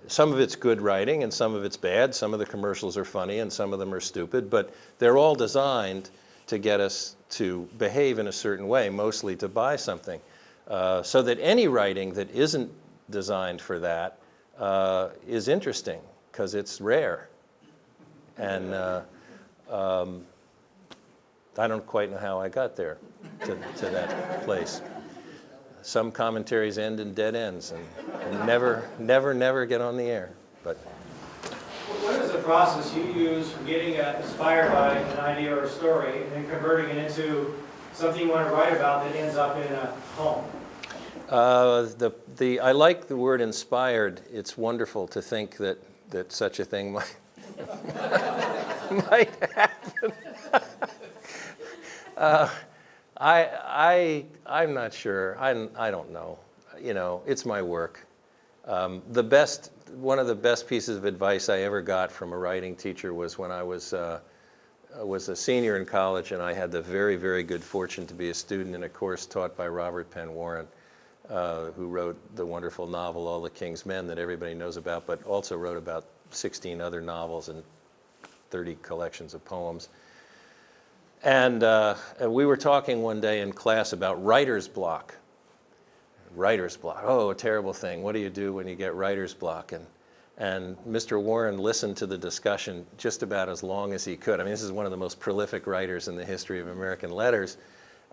some of it's good writing and some of it's bad. Some of the commercials are funny and some of them are stupid, but they're all designed to get us to behave in a certain way, mostly to buy something. So that any writing that isn't designed for that is interesting because it's rare. And I don't quite know how I got there to that place. Some commentaries end in dead ends and never get on the air. But what is the process you use for getting inspired by an idea or a story and then converting it into something you want to write about that ends up in a poem? I like the word inspired. It's wonderful to think that such a thing might happen. I'm not sure. I don't know. You know, it's my work. One of the best pieces of advice I ever got from a writing teacher was when I was a senior in college, and I had the very, very good fortune to be a student in a course taught by Robert Penn Warren, who wrote the wonderful novel All the King's Men that everybody knows about, but also wrote about 16 other novels and 30 collections of poems. And we were talking one day in class about writer's block. Writer's block. Oh, a terrible thing. What do you do when you get writer's block? And Mr. Warren listened to the discussion just about as long as he could. I mean, this is one of the most prolific writers in the history of American letters.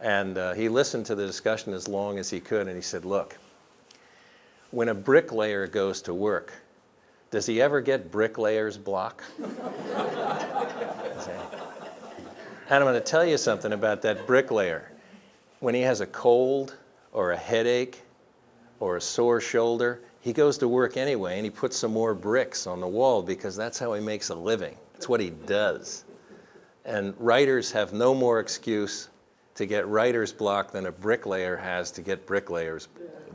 And he listened to the discussion as long as he could, and he said, look, when a bricklayer goes to work, does he ever get bricklayer's block? And I'm going to tell you something about that bricklayer. When he has a cold or a headache or a sore shoulder, he goes to work anyway, and he puts some more bricks on the wall because that's how he makes a living. It's what he does. And writers have no more excuse to get writer's block than a bricklayer has to get bricklayer's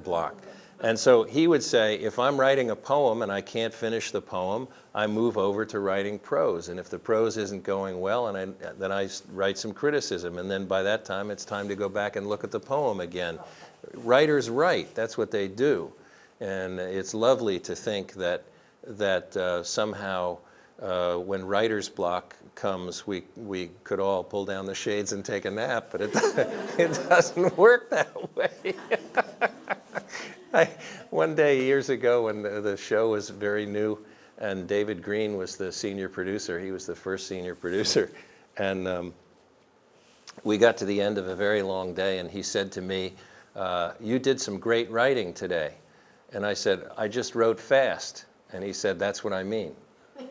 block. And so he would say, if I'm writing a poem and I can't finish the poem, I move over to writing prose. And if the prose isn't going well, then I write some criticism. And then by that time, it's time to go back and look at the poem again. Writers write. That's what they do. And it's lovely to think that somehow when writer's block comes, we could all pull down the shades and take a nap, but it doesn't work that way. One day years ago when the show was very new and David Green was the senior producer, he was the first senior producer, and we got to the end of a very long day and he said to me, you did some great writing today. And I said, I just wrote fast. And he said, that's what I mean. I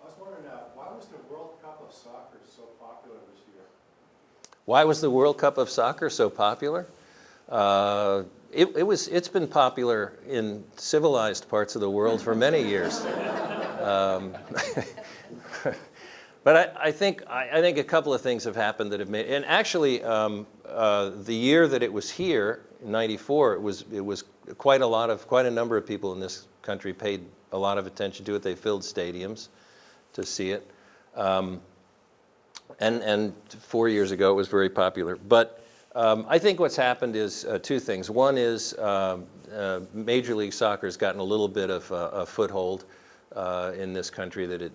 was wondering, why was the World Cup of Soccer so popular this year? Why was the World Cup of Soccer so popular? It's been popular in civilized parts of the world for many years. But I think a couple of things have happened that have made, and actually the year that it was here, in '94, it was quite a number of people in this country paid a lot of attention to it. They filled stadiums to see it. And 4 years ago it was very popular. But I think what's happened is two things. One is Major League Soccer has gotten a little bit of a foothold in this country that it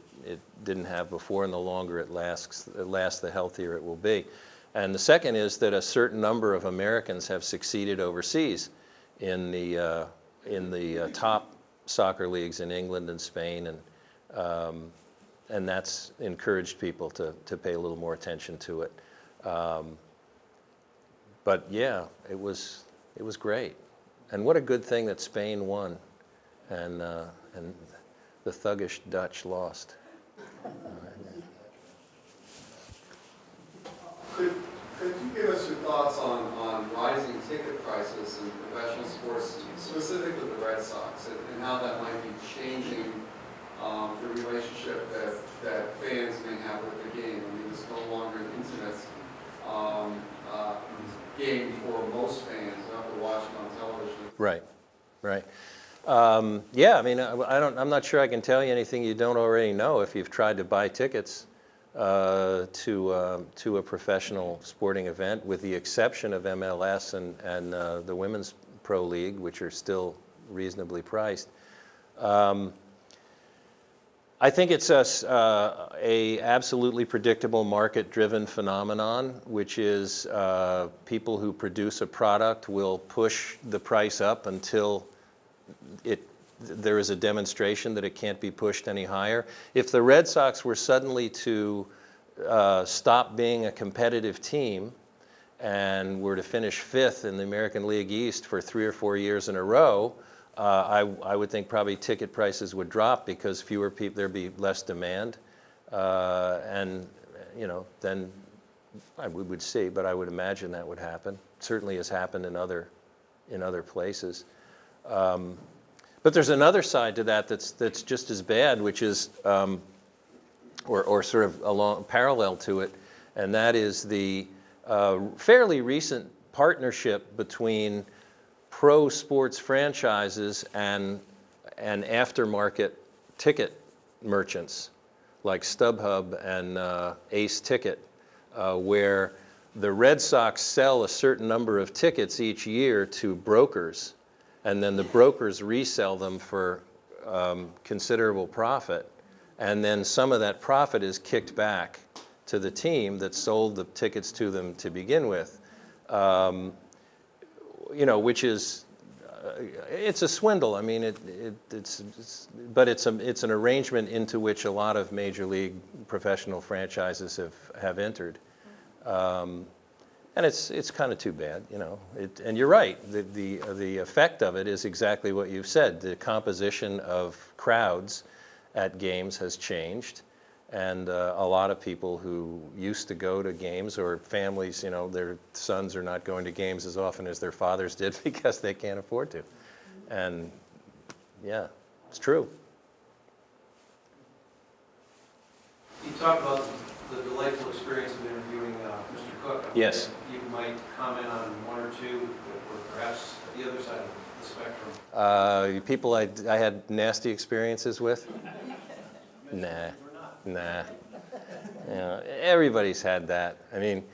didn't have before, and the longer it lasts, the healthier it will be. And the second is that a certain number of Americans have succeeded overseas in the top soccer leagues in England and Spain, and that's encouraged people to pay a little more attention to it. But yeah, it was great, and what a good thing that Spain won, and the thuggish Dutch lost. Could you give us your thoughts on rising ticket prices in professional sports, specifically the Red Sox, and how that might be changing the relationship that fans may have with the game? I mean, it's no longer an intimate game for most fans. You have to watch it on television. Right. Yeah, I mean, I'm not sure I can tell you anything you don't already know if you've tried to buy tickets to a professional sporting event, with the exception of MLS and the Women's Pro League, which are still reasonably priced. I think it's a absolutely predictable market-driven phenomenon, which is people who produce a product will push the price up until it there is a demonstration that it can't be pushed any higher. If the Red Sox were suddenly to stop being a competitive team and were to finish 5th in the American League East for 3 or 4 years in a row, I would think probably ticket prices would drop because fewer people, there'd be less demand, and then we would see. But I would imagine that would happen. Certainly has happened in other places. But there's another side to that that's just as bad, which is, or sort of parallel to it, and that is the fairly recent partnership between pro sports franchises and aftermarket ticket merchants like StubHub and Ace Ticket, where the Red Sox sell a certain number of tickets each year to brokers, and then the brokers resell them for considerable profit, and then some of that profit is kicked back to the team that sold the tickets to them to begin with. Which is, it's a swindle. I mean, but it's an arrangement into which a lot of major league professional franchises have entered, and it's kind of too bad, and you're right. The effect of it is exactly what you've said. The composition of crowds at games has changed. And a lot of people who used to go to games, or families, their sons are not going to games as often as their fathers did because they can't afford to. And yeah, it's true. You talked about the delightful experience of interviewing Mr. Cook. Yes. You might comment on one or two, or perhaps the other side of the spectrum. People I had nasty experiences with? Nah. Everybody's had that. I mean,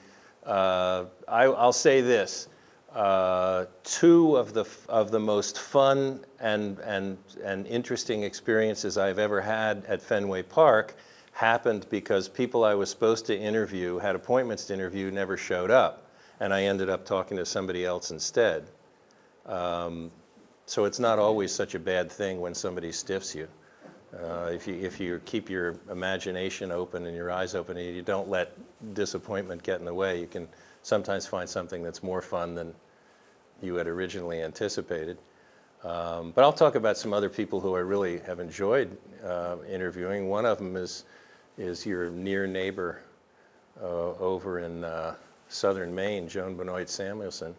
I'll say this: 2 of the most fun and interesting experiences I've ever had at Fenway Park happened because people I was supposed to interview, had appointments to interview, never showed up, and I ended up talking to somebody else instead. So it's not always such a bad thing when somebody stiffs you. If you keep your imagination open and your eyes open and you don't let disappointment get in the way, you can sometimes find something that's more fun than you had originally anticipated. But I'll talk about some other people who I really have enjoyed interviewing. One of them is your near neighbor over in southern Maine, Joan Benoit Samuelson,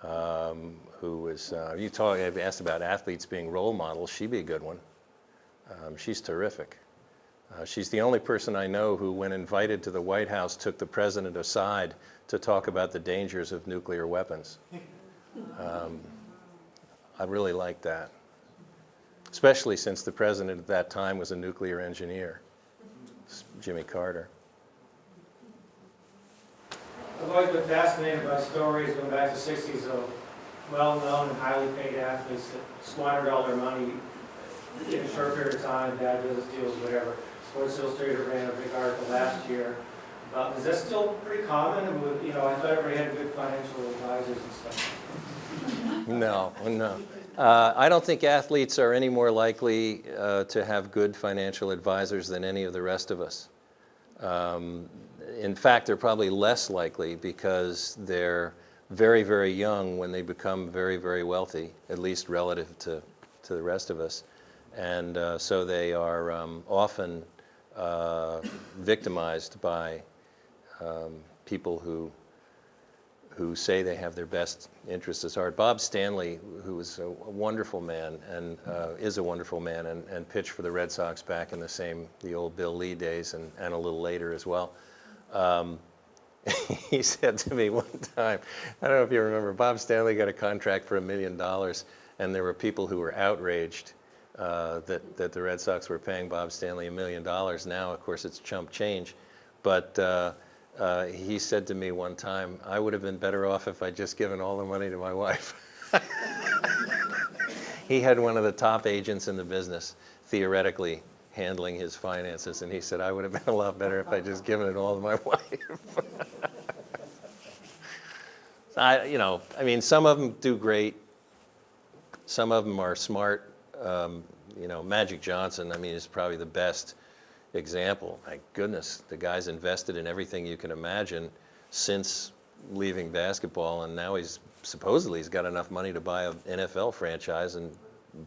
who was, I've asked about athletes being role models. She'd be a good one. She's terrific. She's the only person I know who, when invited to the White House, took the president aside to talk about the dangers of nuclear weapons. I really like that, especially since the president at that time was a nuclear engineer, Jimmy Carter. I've always been fascinated by stories going back to the 60s of well-known and highly paid athletes that squandered all their money in a short period of time, bad business deals, whatever. Sports Illustrated ran a big article last year. Is that still pretty common? I thought everybody had good financial advisors and stuff. No. I don't think athletes are any more likely to have good financial advisors than any of the rest of us. In fact, they're probably less likely because they're very, very young when they become very, very wealthy, at least relative to the rest of us. And so they are often victimized by people who say they have their best interests at heart. Bob Stanley, who was a wonderful man and is a wonderful man and pitched for the Red Sox back in the old Bill Lee days and a little later as well. He said to me one time, I don't know if you remember, Bob Stanley got a contract for $1 million, and there were people who were outraged that the Red Sox were paying Bob Stanley $1 million. Now, of course, it's chump change. But he said to me one time, I would have been better off if I'd just given all the money to my wife. He had one of the top agents in the business, theoretically, handling his finances, and he said, I would have been a lot better if I'd just given it all to my wife. I mean, some of them do great. Some of them are smart You know, Magic Johnson, I mean, is probably the best example. My goodness, the guy's invested in everything you can imagine since leaving basketball, and now he's got enough money to buy an NFL franchise and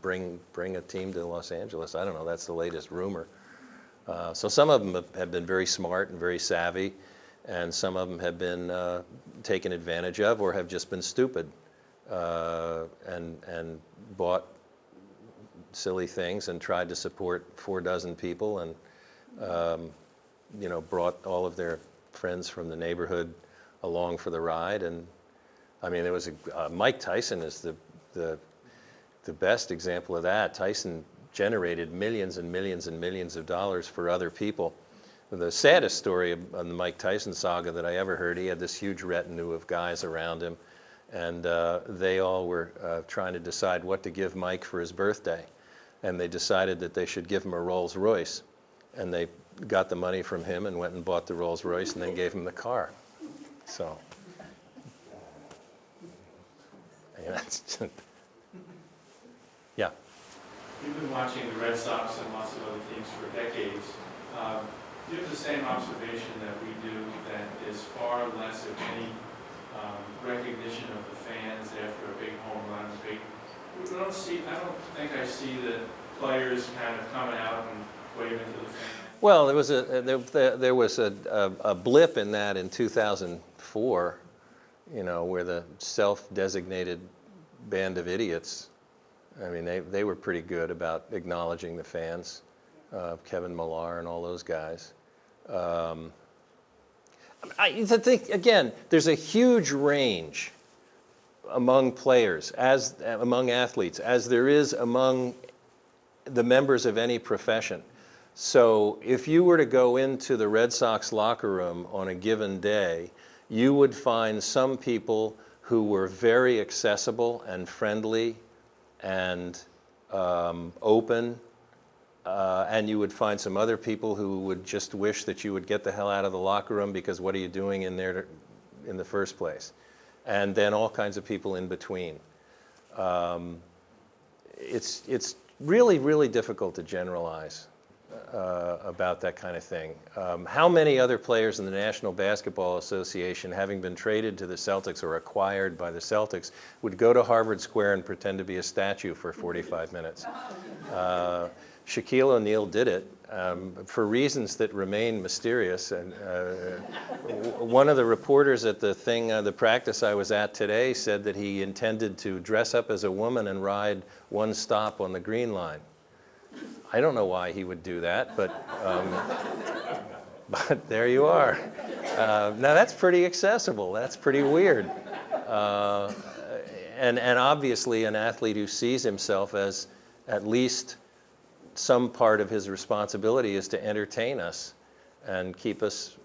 bring a team to Los Angeles. I don't know, that's the latest rumor. So some of them have been very smart and very savvy, and some of them have been taken advantage of or have just been stupid and bought silly things and tried to support 4 dozen people and you know, brought all of their friends from the neighborhood along for the ride. And I mean, there was Mike Tyson is the best example of that. Tyson generated millions and millions and millions of dollars for other people. The saddest story on the Mike Tyson saga that I ever heard, he had this huge retinue of guys around him, and they all were trying to decide what to give Mike for his birthday. And they decided that they should give him a Rolls Royce. And they got the money from him and went and bought the Rolls Royce and then gave him the car. So, yeah, that's yeah. You've been watching the Red Sox and lots of other teams for decades. Do you have the same observation that we do, that is far less of any recognition of the fans after a big home run? I don't think I see the players kind of coming out and waving to the fans. Well, there was a blip in that in 2004, you know, where the self-designated band of idiots, I mean, they were pretty good about acknowledging the fans, Kevin Millar and all those guys. I think, again, there's a huge range among players, among athletes, as there is among the members of any profession. So if you were to go into the Red Sox locker room on a given day, you would find some people who were very accessible and friendly and open, and you would find some other people who would just wish that you would get the hell out of the locker room, because what are you doing in there in the first place? And then all kinds of people in between. It's really, really difficult to generalize about that kind of thing. How many other players in the National Basketball Association, having been traded to the Celtics or acquired by the Celtics, would go to Harvard Square and pretend to be a statue for 45 minutes? Shaquille O'Neal did it for reasons that remain mysterious. And one of the reporters at the practice I was at today said that he intended to dress up as a woman and ride one stop on the Green Line. I don't know why he would do that, but there you are. Now that's pretty accessible. That's pretty weird. And obviously an athlete who sees himself as at least some part of his responsibility is to entertain us and keep us,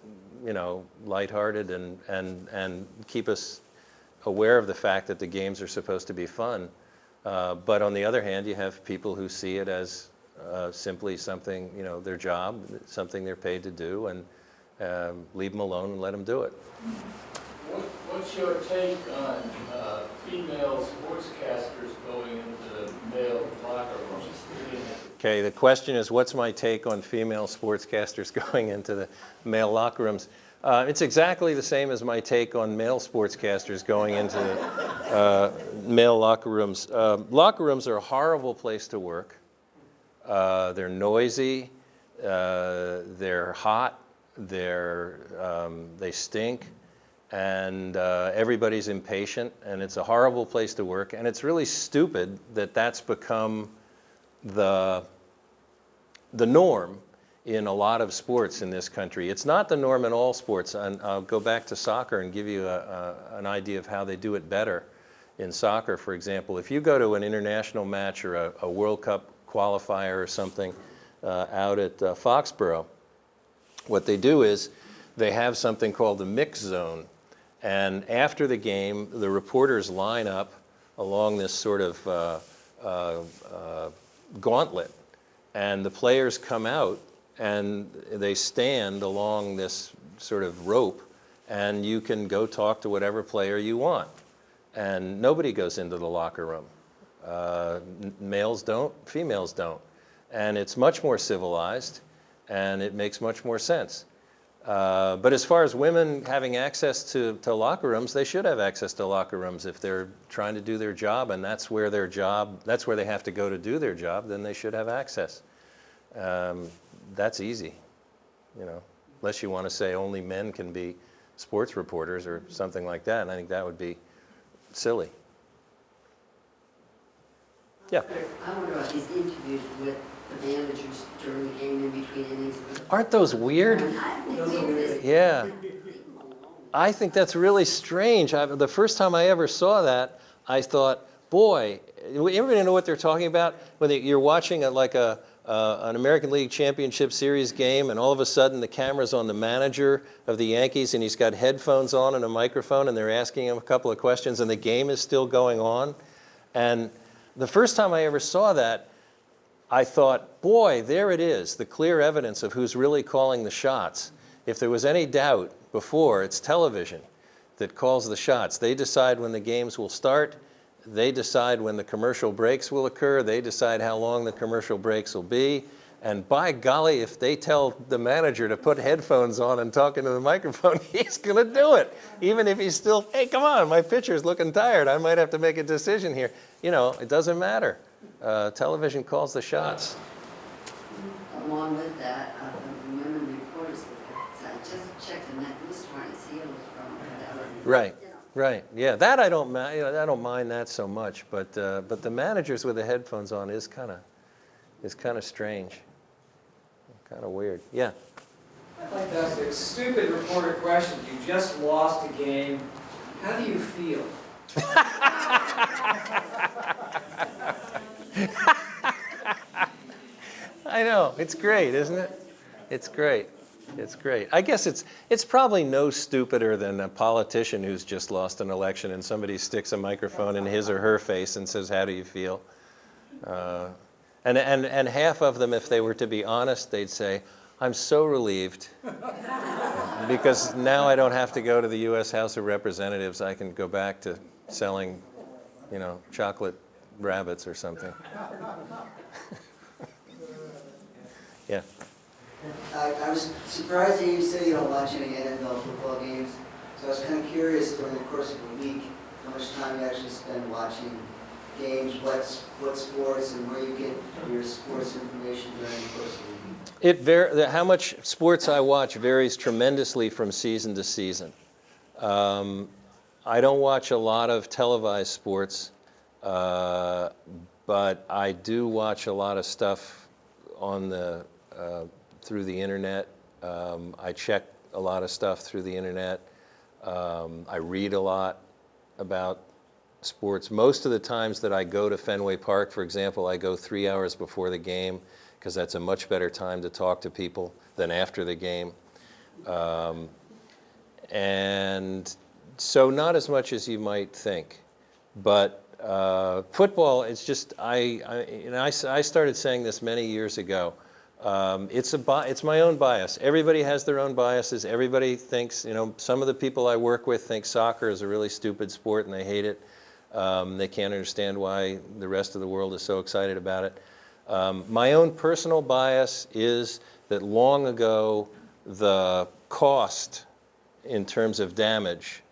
you know, lighthearted and keep us aware of the fact that the games are supposed to be fun. But on the other hand, you have people who see it as simply something, you know, their job, something they're paid to do, and leave them alone and let them do it. What's your take on female sportscasters going into the male locker rooms? Okay, the question is, what's my take on female sportscasters going into the male locker rooms? It's exactly the same as my take on male sportscasters going into the male locker rooms. Locker rooms are a horrible place to work. They're noisy, they're hot, they stink, and everybody's impatient, and it's a horrible place to work. And it's really stupid that that's become the norm in a lot of sports in this country. It's not the norm in all sports, and I'll go back to soccer and give you an idea of how they do it better. In soccer, for example, if you go to an international match or a World Cup qualifier or something out at Foxborough, what they do is they have something called the mix zone. And after the game, the reporters line up along this sort of gauntlet, and the players come out and they stand along this sort of rope, and you can go talk to whatever player you want. And nobody goes into the locker room. Males don't, females don't. And it's much more civilized, and it makes much more sense. But as far as women having access to locker rooms, they should have access to locker rooms if they're trying to do their job, and that's where they have to go to do their job, then they should have access. That's easy, unless you want to say only men can be sports reporters or something like that, and I think that would be silly. Yeah. I wonder about these interviews with the managers during the game in between innings. Aren't those weird? Yeah. I think that's really strange. The first time I ever saw that, I thought, boy, everybody know what they're talking about? When you're watching an American League Championship Series game, and all of a sudden the camera's on the manager of the Yankees, and he's got headphones on and a microphone, and they're asking him a couple of questions, and the game is still going on. And the first time I ever saw that, I thought, boy, there it is, the clear evidence of who's really calling the shots. If there was any doubt before, it's television that calls the shots. They decide when the games will start. They decide when the commercial breaks will occur. They decide how long the commercial breaks will be. And by golly, if they tell the manager to put headphones on and talk into the microphone, he's going to do it. Even if he's still, hey, come on, my pitcher's looking tired. I might have to make a decision here. It doesn't matter. Television calls the shots. Along with that, the women reporters, I just checked and that was trying to see it was from whatever. Right. Right. Yeah, that I don't mind that so much, but the managers with the headphones on is kind of strange, kind of weird. Yeah. Fantastic. Stupid reporter question. You just lost a game. How do you feel? I know. It's great, isn't it? It's great. It's great. I guess it's probably no stupider than a politician who's just lost an election and somebody sticks a microphone in his or her face and says, "How do you feel?" And half of them, if they were to be honest, they'd say, "I'm so relieved because now I don't have to go to the U.S. House of Representatives. I can go back to selling, chocolate rabbits or something." Yeah. I was surprised that you said you don't watch any NFL football games, so I was kind of curious during the course of a week how much time you actually spend watching games, what sports, and where you get your sports information during the course of the week. How much sports I watch varies tremendously from season to season. I don't watch a lot of televised sports, but I do watch a lot of stuff on the through the internet. I check a lot of stuff through the internet. I read a lot about sports. Most of the times that I go to Fenway Park, for example, I go 3 hours before the game because that's a much better time to talk to people than after the game. And so not as much as you might think. But football, it's just, I started saying this many years ago. It's my own bias. Everybody has their own biases. Everybody thinks, some of the people I work with think soccer is a really stupid sport and they hate it. They can't understand why the rest of the world is so excited about it. My own personal bias is that long ago, the cost in terms of damage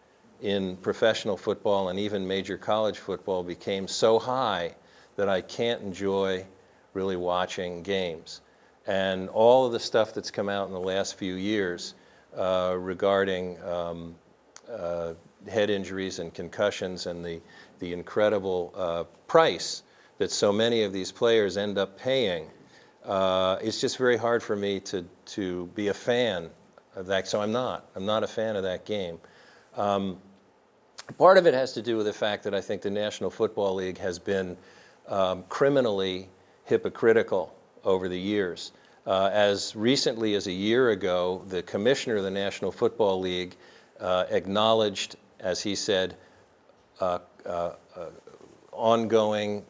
in professional football and even major college football became so high that I can't enjoy really watching games. And all of the stuff that's come out in the last few years regarding head injuries and concussions and the incredible price that so many of these players end up paying, it's just very hard for me to be a fan of that. So I'm not a fan of that game. Part of it has to do with the fact that I think the National Football League has been criminally hypocritical over the years. As recently as a year ago, the commissioner of the National Football League acknowledged, as he said, ongoing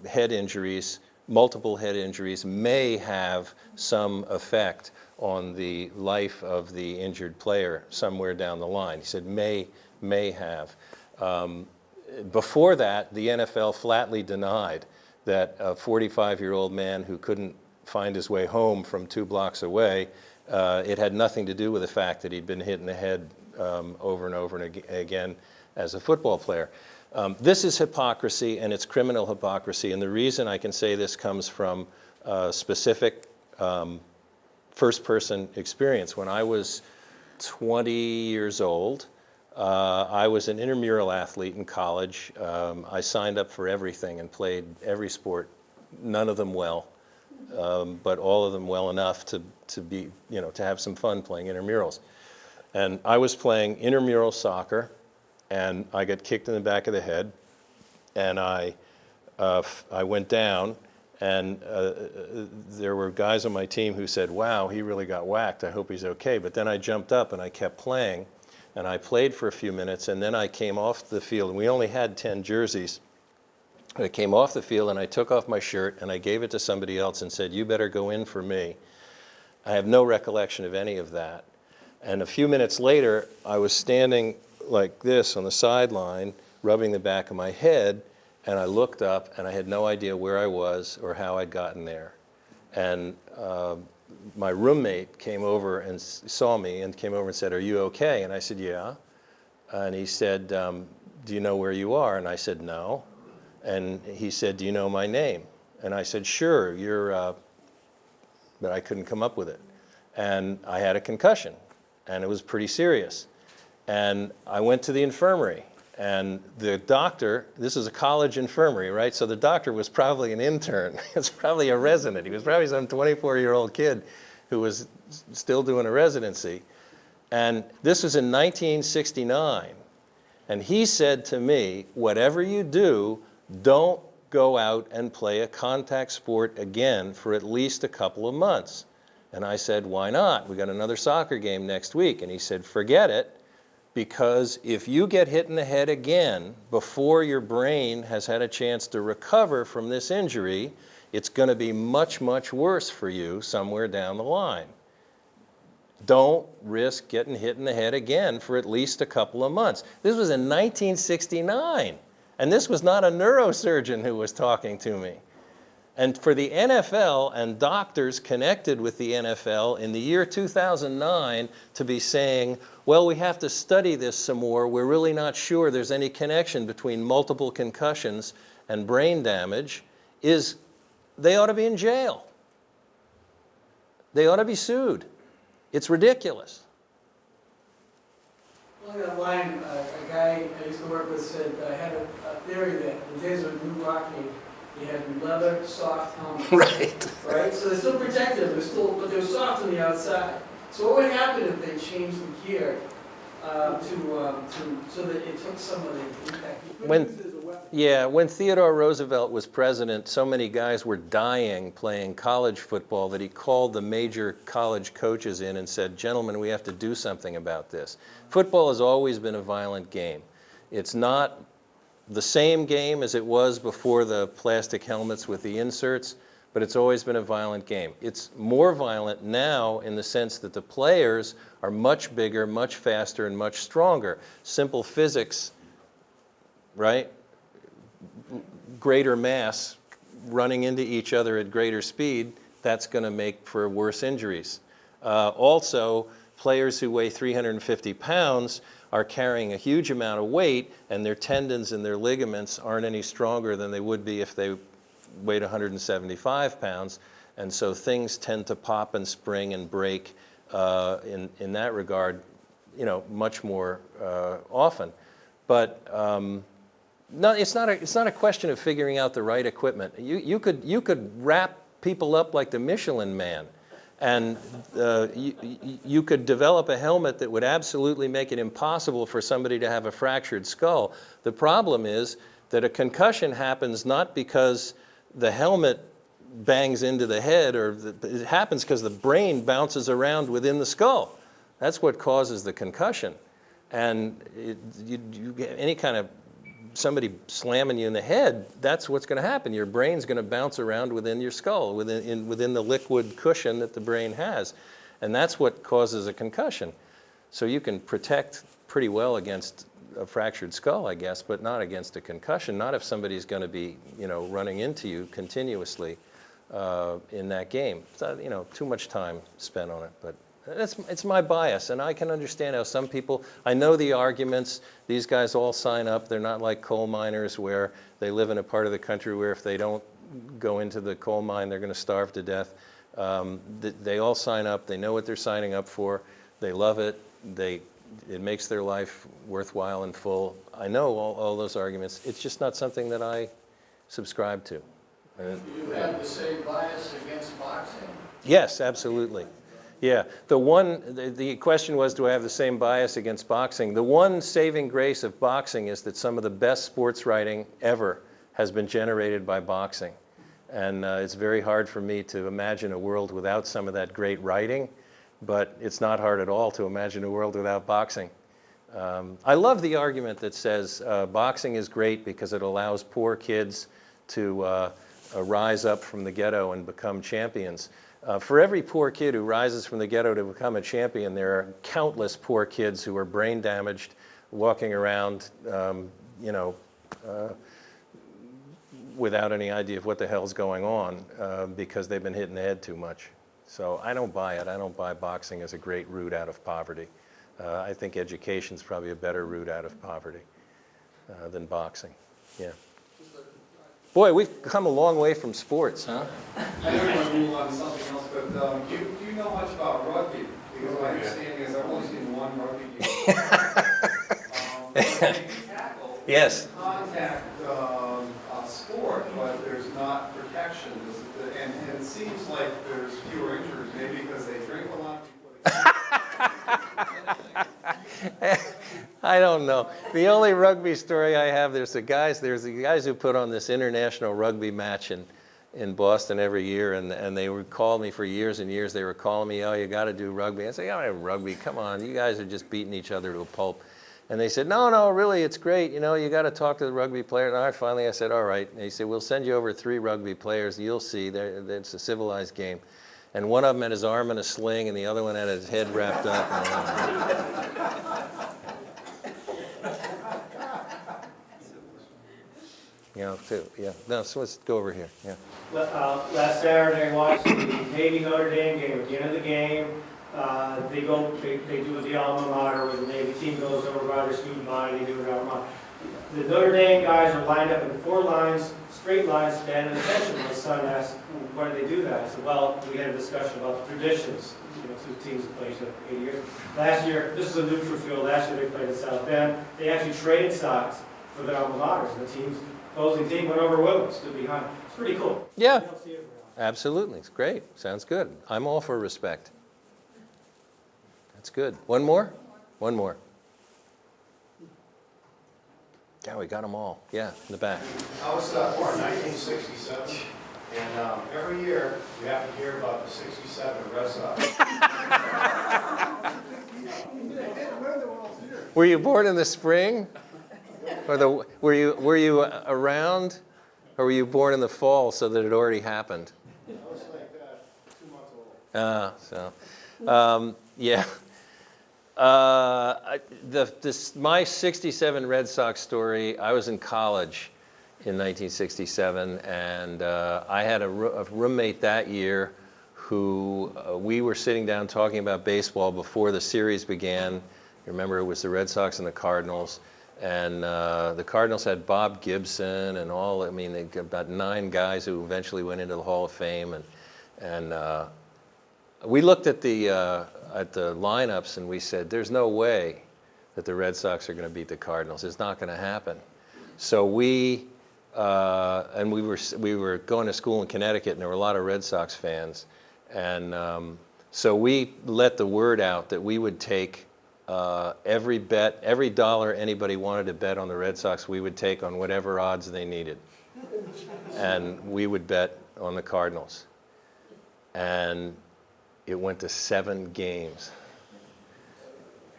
head injuries, multiple head injuries, may have some effect on the life of the injured player somewhere down the line. He said may have. before that, the NFL flatly denied that a 45-year-old man who couldn't find his way home from 2 blocks away, it had nothing to do with the fact that he'd been hit in the head over and over and again as a football player. This is hypocrisy, and it's criminal hypocrisy, and the reason I can say this comes from specific first-person experience. When I was 20 years old, I was an intramural athlete in college. I signed up for everything and played every sport, none of them well, but all of them well enough to be, to have some fun playing intramurals. And I was playing intramural soccer, and I got kicked in the back of the head, and I went down, and there were guys on my team who said, wow, he really got whacked, I hope he's okay. But then I jumped up and I kept playing, and I played for a few minutes, and then I came off the field, and we only had 10 jerseys. I came off the field, and I took off my shirt, and I gave it to somebody else and said, you better go in for me. I have no recollection of any of that. And a few minutes later, I was standing like this on the sideline, rubbing the back of my head, and I looked up, and I had no idea where I was or how I'd gotten there. And my roommate came over and saw me and came over and said, are you okay? And I said, yeah. And he said, do you know where you are? And I said, no. And he said, do you know my name? And I said, sure, but I couldn't come up with it. And I had a concussion, and it was pretty serious. And I went to the infirmary, and the doctor, this is a college infirmary, right? So the doctor was probably an intern. He was probably a resident. He was probably some 24-year-old kid who was still doing a residency. And this was in 1969. And he said to me, whatever you do, don't go out and play a contact sport again for at least a couple of months. And I said, why not? We got another soccer game next week. And he said, forget it, because if you get hit in the head again before your brain has had a chance to recover from this injury, it's going to be much, much worse for you somewhere down the line. Don't risk getting hit in the head again for at least a couple of months. This was in 1969. And this was not a neurosurgeon who was talking to me. And for the NFL and doctors connected with the NFL in the year 2009 to be saying, well, we have to study this some more, we're really not sure there's any connection between multiple concussions and brain damage, they ought to be in jail. They ought to be sued. It's ridiculous. Along that line, a guy I used to work with said, I had a theory that in the days of New Rocky, he had leather, soft helmets. Right. Right? So they're still protective, but they're soft on the outside. So what would happen if they changed the gear so that it took some of the impact? You couldn't use it as a weapon. Yeah, when Theodore Roosevelt was president, so many guys were dying playing college football that he called the major college coaches in and said, gentlemen, we have to do something about this. Football has always been a violent game. It's not the same game as it was before the plastic helmets with the inserts, but it's always been a violent game. It's more violent now in the sense that the players are much bigger, much faster, and much stronger. Simple physics, right? Greater mass running into each other at greater speed, that's going to make for worse injuries. Also, players who weigh 350 pounds are carrying a huge amount of weight, and their tendons and their ligaments aren't any stronger than they would be if they weighed 175 pounds. And so things tend to pop and spring and break in that regard, much more often. But no, it's not a question of figuring out the right equipment. You could wrap people up like the Michelin Man, and you could develop a helmet that would absolutely make it impossible for somebody to have a fractured skull. The problem is that a concussion happens not because the helmet bangs into the head, it happens because the brain bounces around within the skull. That's what causes the concussion. And you get any kind of somebody slamming you in the head, that's what's going to happen. Your brain's going to bounce around within your skull, within the liquid cushion that the brain has. And that's what causes a concussion. So you can protect pretty well against a fractured skull, I guess, but not against a concussion, not if somebody's going to be, running into you continuously in that game. So, too much time spent on it, but it's my bias, and I can understand how some people, I know the arguments, these guys all sign up, they're not like coal miners where they live in a part of the country where if they don't go into the coal mine, they're going to starve to death. They all sign up, they know what they're signing up for, they love it, it makes their life worthwhile and full. I know all those arguments, it's just not something that I subscribe to. Do you have the same bias against boxing? Yes, absolutely. Yeah, the question was, do I have the same bias against boxing? The one saving grace of boxing is that some of the best sports writing ever has been generated by boxing. And it's very hard for me to imagine a world without some of that great writing, but it's not hard at all to imagine a world without boxing. I love the argument that says boxing is great because it allows poor kids to rise up from the ghetto and become champions. For every poor kid who rises from the ghetto to become a champion, there are countless poor kids who are brain damaged, walking around, without any idea of what the hell's going on because they've been hit in the head too much. So I don't buy it. I don't buy boxing as a great route out of poverty. I think education's probably a better route out of poverty than boxing. Yeah. Boy, we've come a long way from sports, huh? I know you want to move on to something else, but do you know much about rugby? Because my understanding is I've only seen one rugby game. Tackle, Yes. Contact sport, but there's not protection. And it seems like there's fewer injuries, maybe because they drink a lot before they I don't know. The only rugby story I have, there's the guys who put on this international rugby match in Boston every year, and they would call me for years and years. They were calling me, oh, you got to do rugby. I said, yeah, rugby, come on. You guys are just beating each other to a pulp. And they said, no, really, it's great. You got to talk to the rugby player. And finally I said, all right. And he said, we'll send you over 3 rugby players. You'll see. It's a civilized game. And one of them had his arm in a sling, and the other one had his head wrapped up. Too. Yeah. No, so let's go over here. Yeah. Last Saturday, I watched the Navy Notre Dame game. At the end of the game, they do the alma mater where the Navy team goes over by their student body, they do it alma mater. The Notre Dame guys are lined up in 4 lines, straight lines, standing at attention. My son asked, why do they do that? I said, well, we had a discussion about the traditions. 2 teams have played for 80 years. Last year, this is a neutral field. Last year they played at South Bend. They actually traded socks for their alma maters. The opposing team went over with them, stood behind. It's pretty cool. Yeah, You don't see it very often. absolutely. It's great. Sounds good. I'm all for respect. That's good. One more? One more. Yeah, we got them all. Yeah, in the back. I was born in 1967, and every year we have to hear about the '67 Red Sox. Were you born in the spring? Or were you around? Or were you born in the fall so that it already happened? I was like 2 months old. Yeah. My '67 Red Sox story, I was in college in 1967, and I had a roommate that year who we were sitting down talking about baseball before the series began. Remember, it was the Red Sox and the Cardinals, and the Cardinals had Bob Gibson and they got about 9 guys who eventually went into the Hall of Fame, and we looked at the lineups and we said, there's no way that the Red Sox are going to beat the Cardinals. It's not going to happen. So we were going to school in Connecticut, and there were a lot of Red Sox fans, and so we let the word out that we would take every dollar anybody wanted to bet on the Red Sox, we would take on whatever odds they needed, and we would bet on the Cardinals, and it went to 7 games.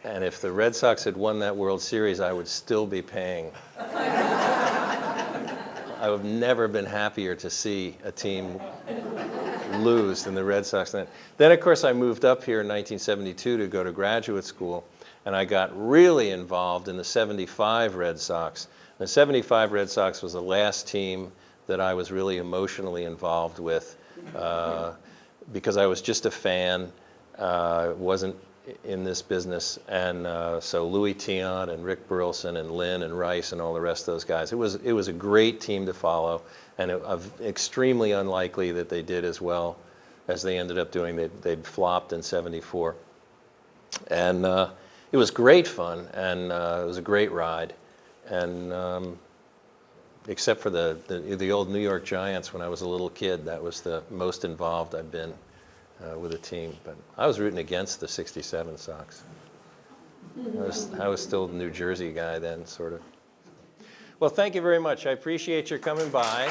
And if the Red Sox had won that World Series, I would still be paying. I have never been happier to see a team lose than the Red Sox. Then, of course, I moved up here in 1972 to go to graduate school, and I got really involved in the '75 Red Sox. The '75 Red Sox was the last team that I was really emotionally involved with because I was just a fan, wasn't in this business, and so Louis Tiant and Rick Burleson and Lynn and Rice and all the rest of those guys. It was a great team to follow, and extremely unlikely that they did as well as they ended up doing. They'd flopped in '74, and it was great fun, and it was a great ride, and except for the old New York Giants when I was a little kid, that was the most involved I've been with a team. But I was rooting against the '67 Sox. I was still a New Jersey guy then, sort of. Well, thank you very much. I appreciate your coming by.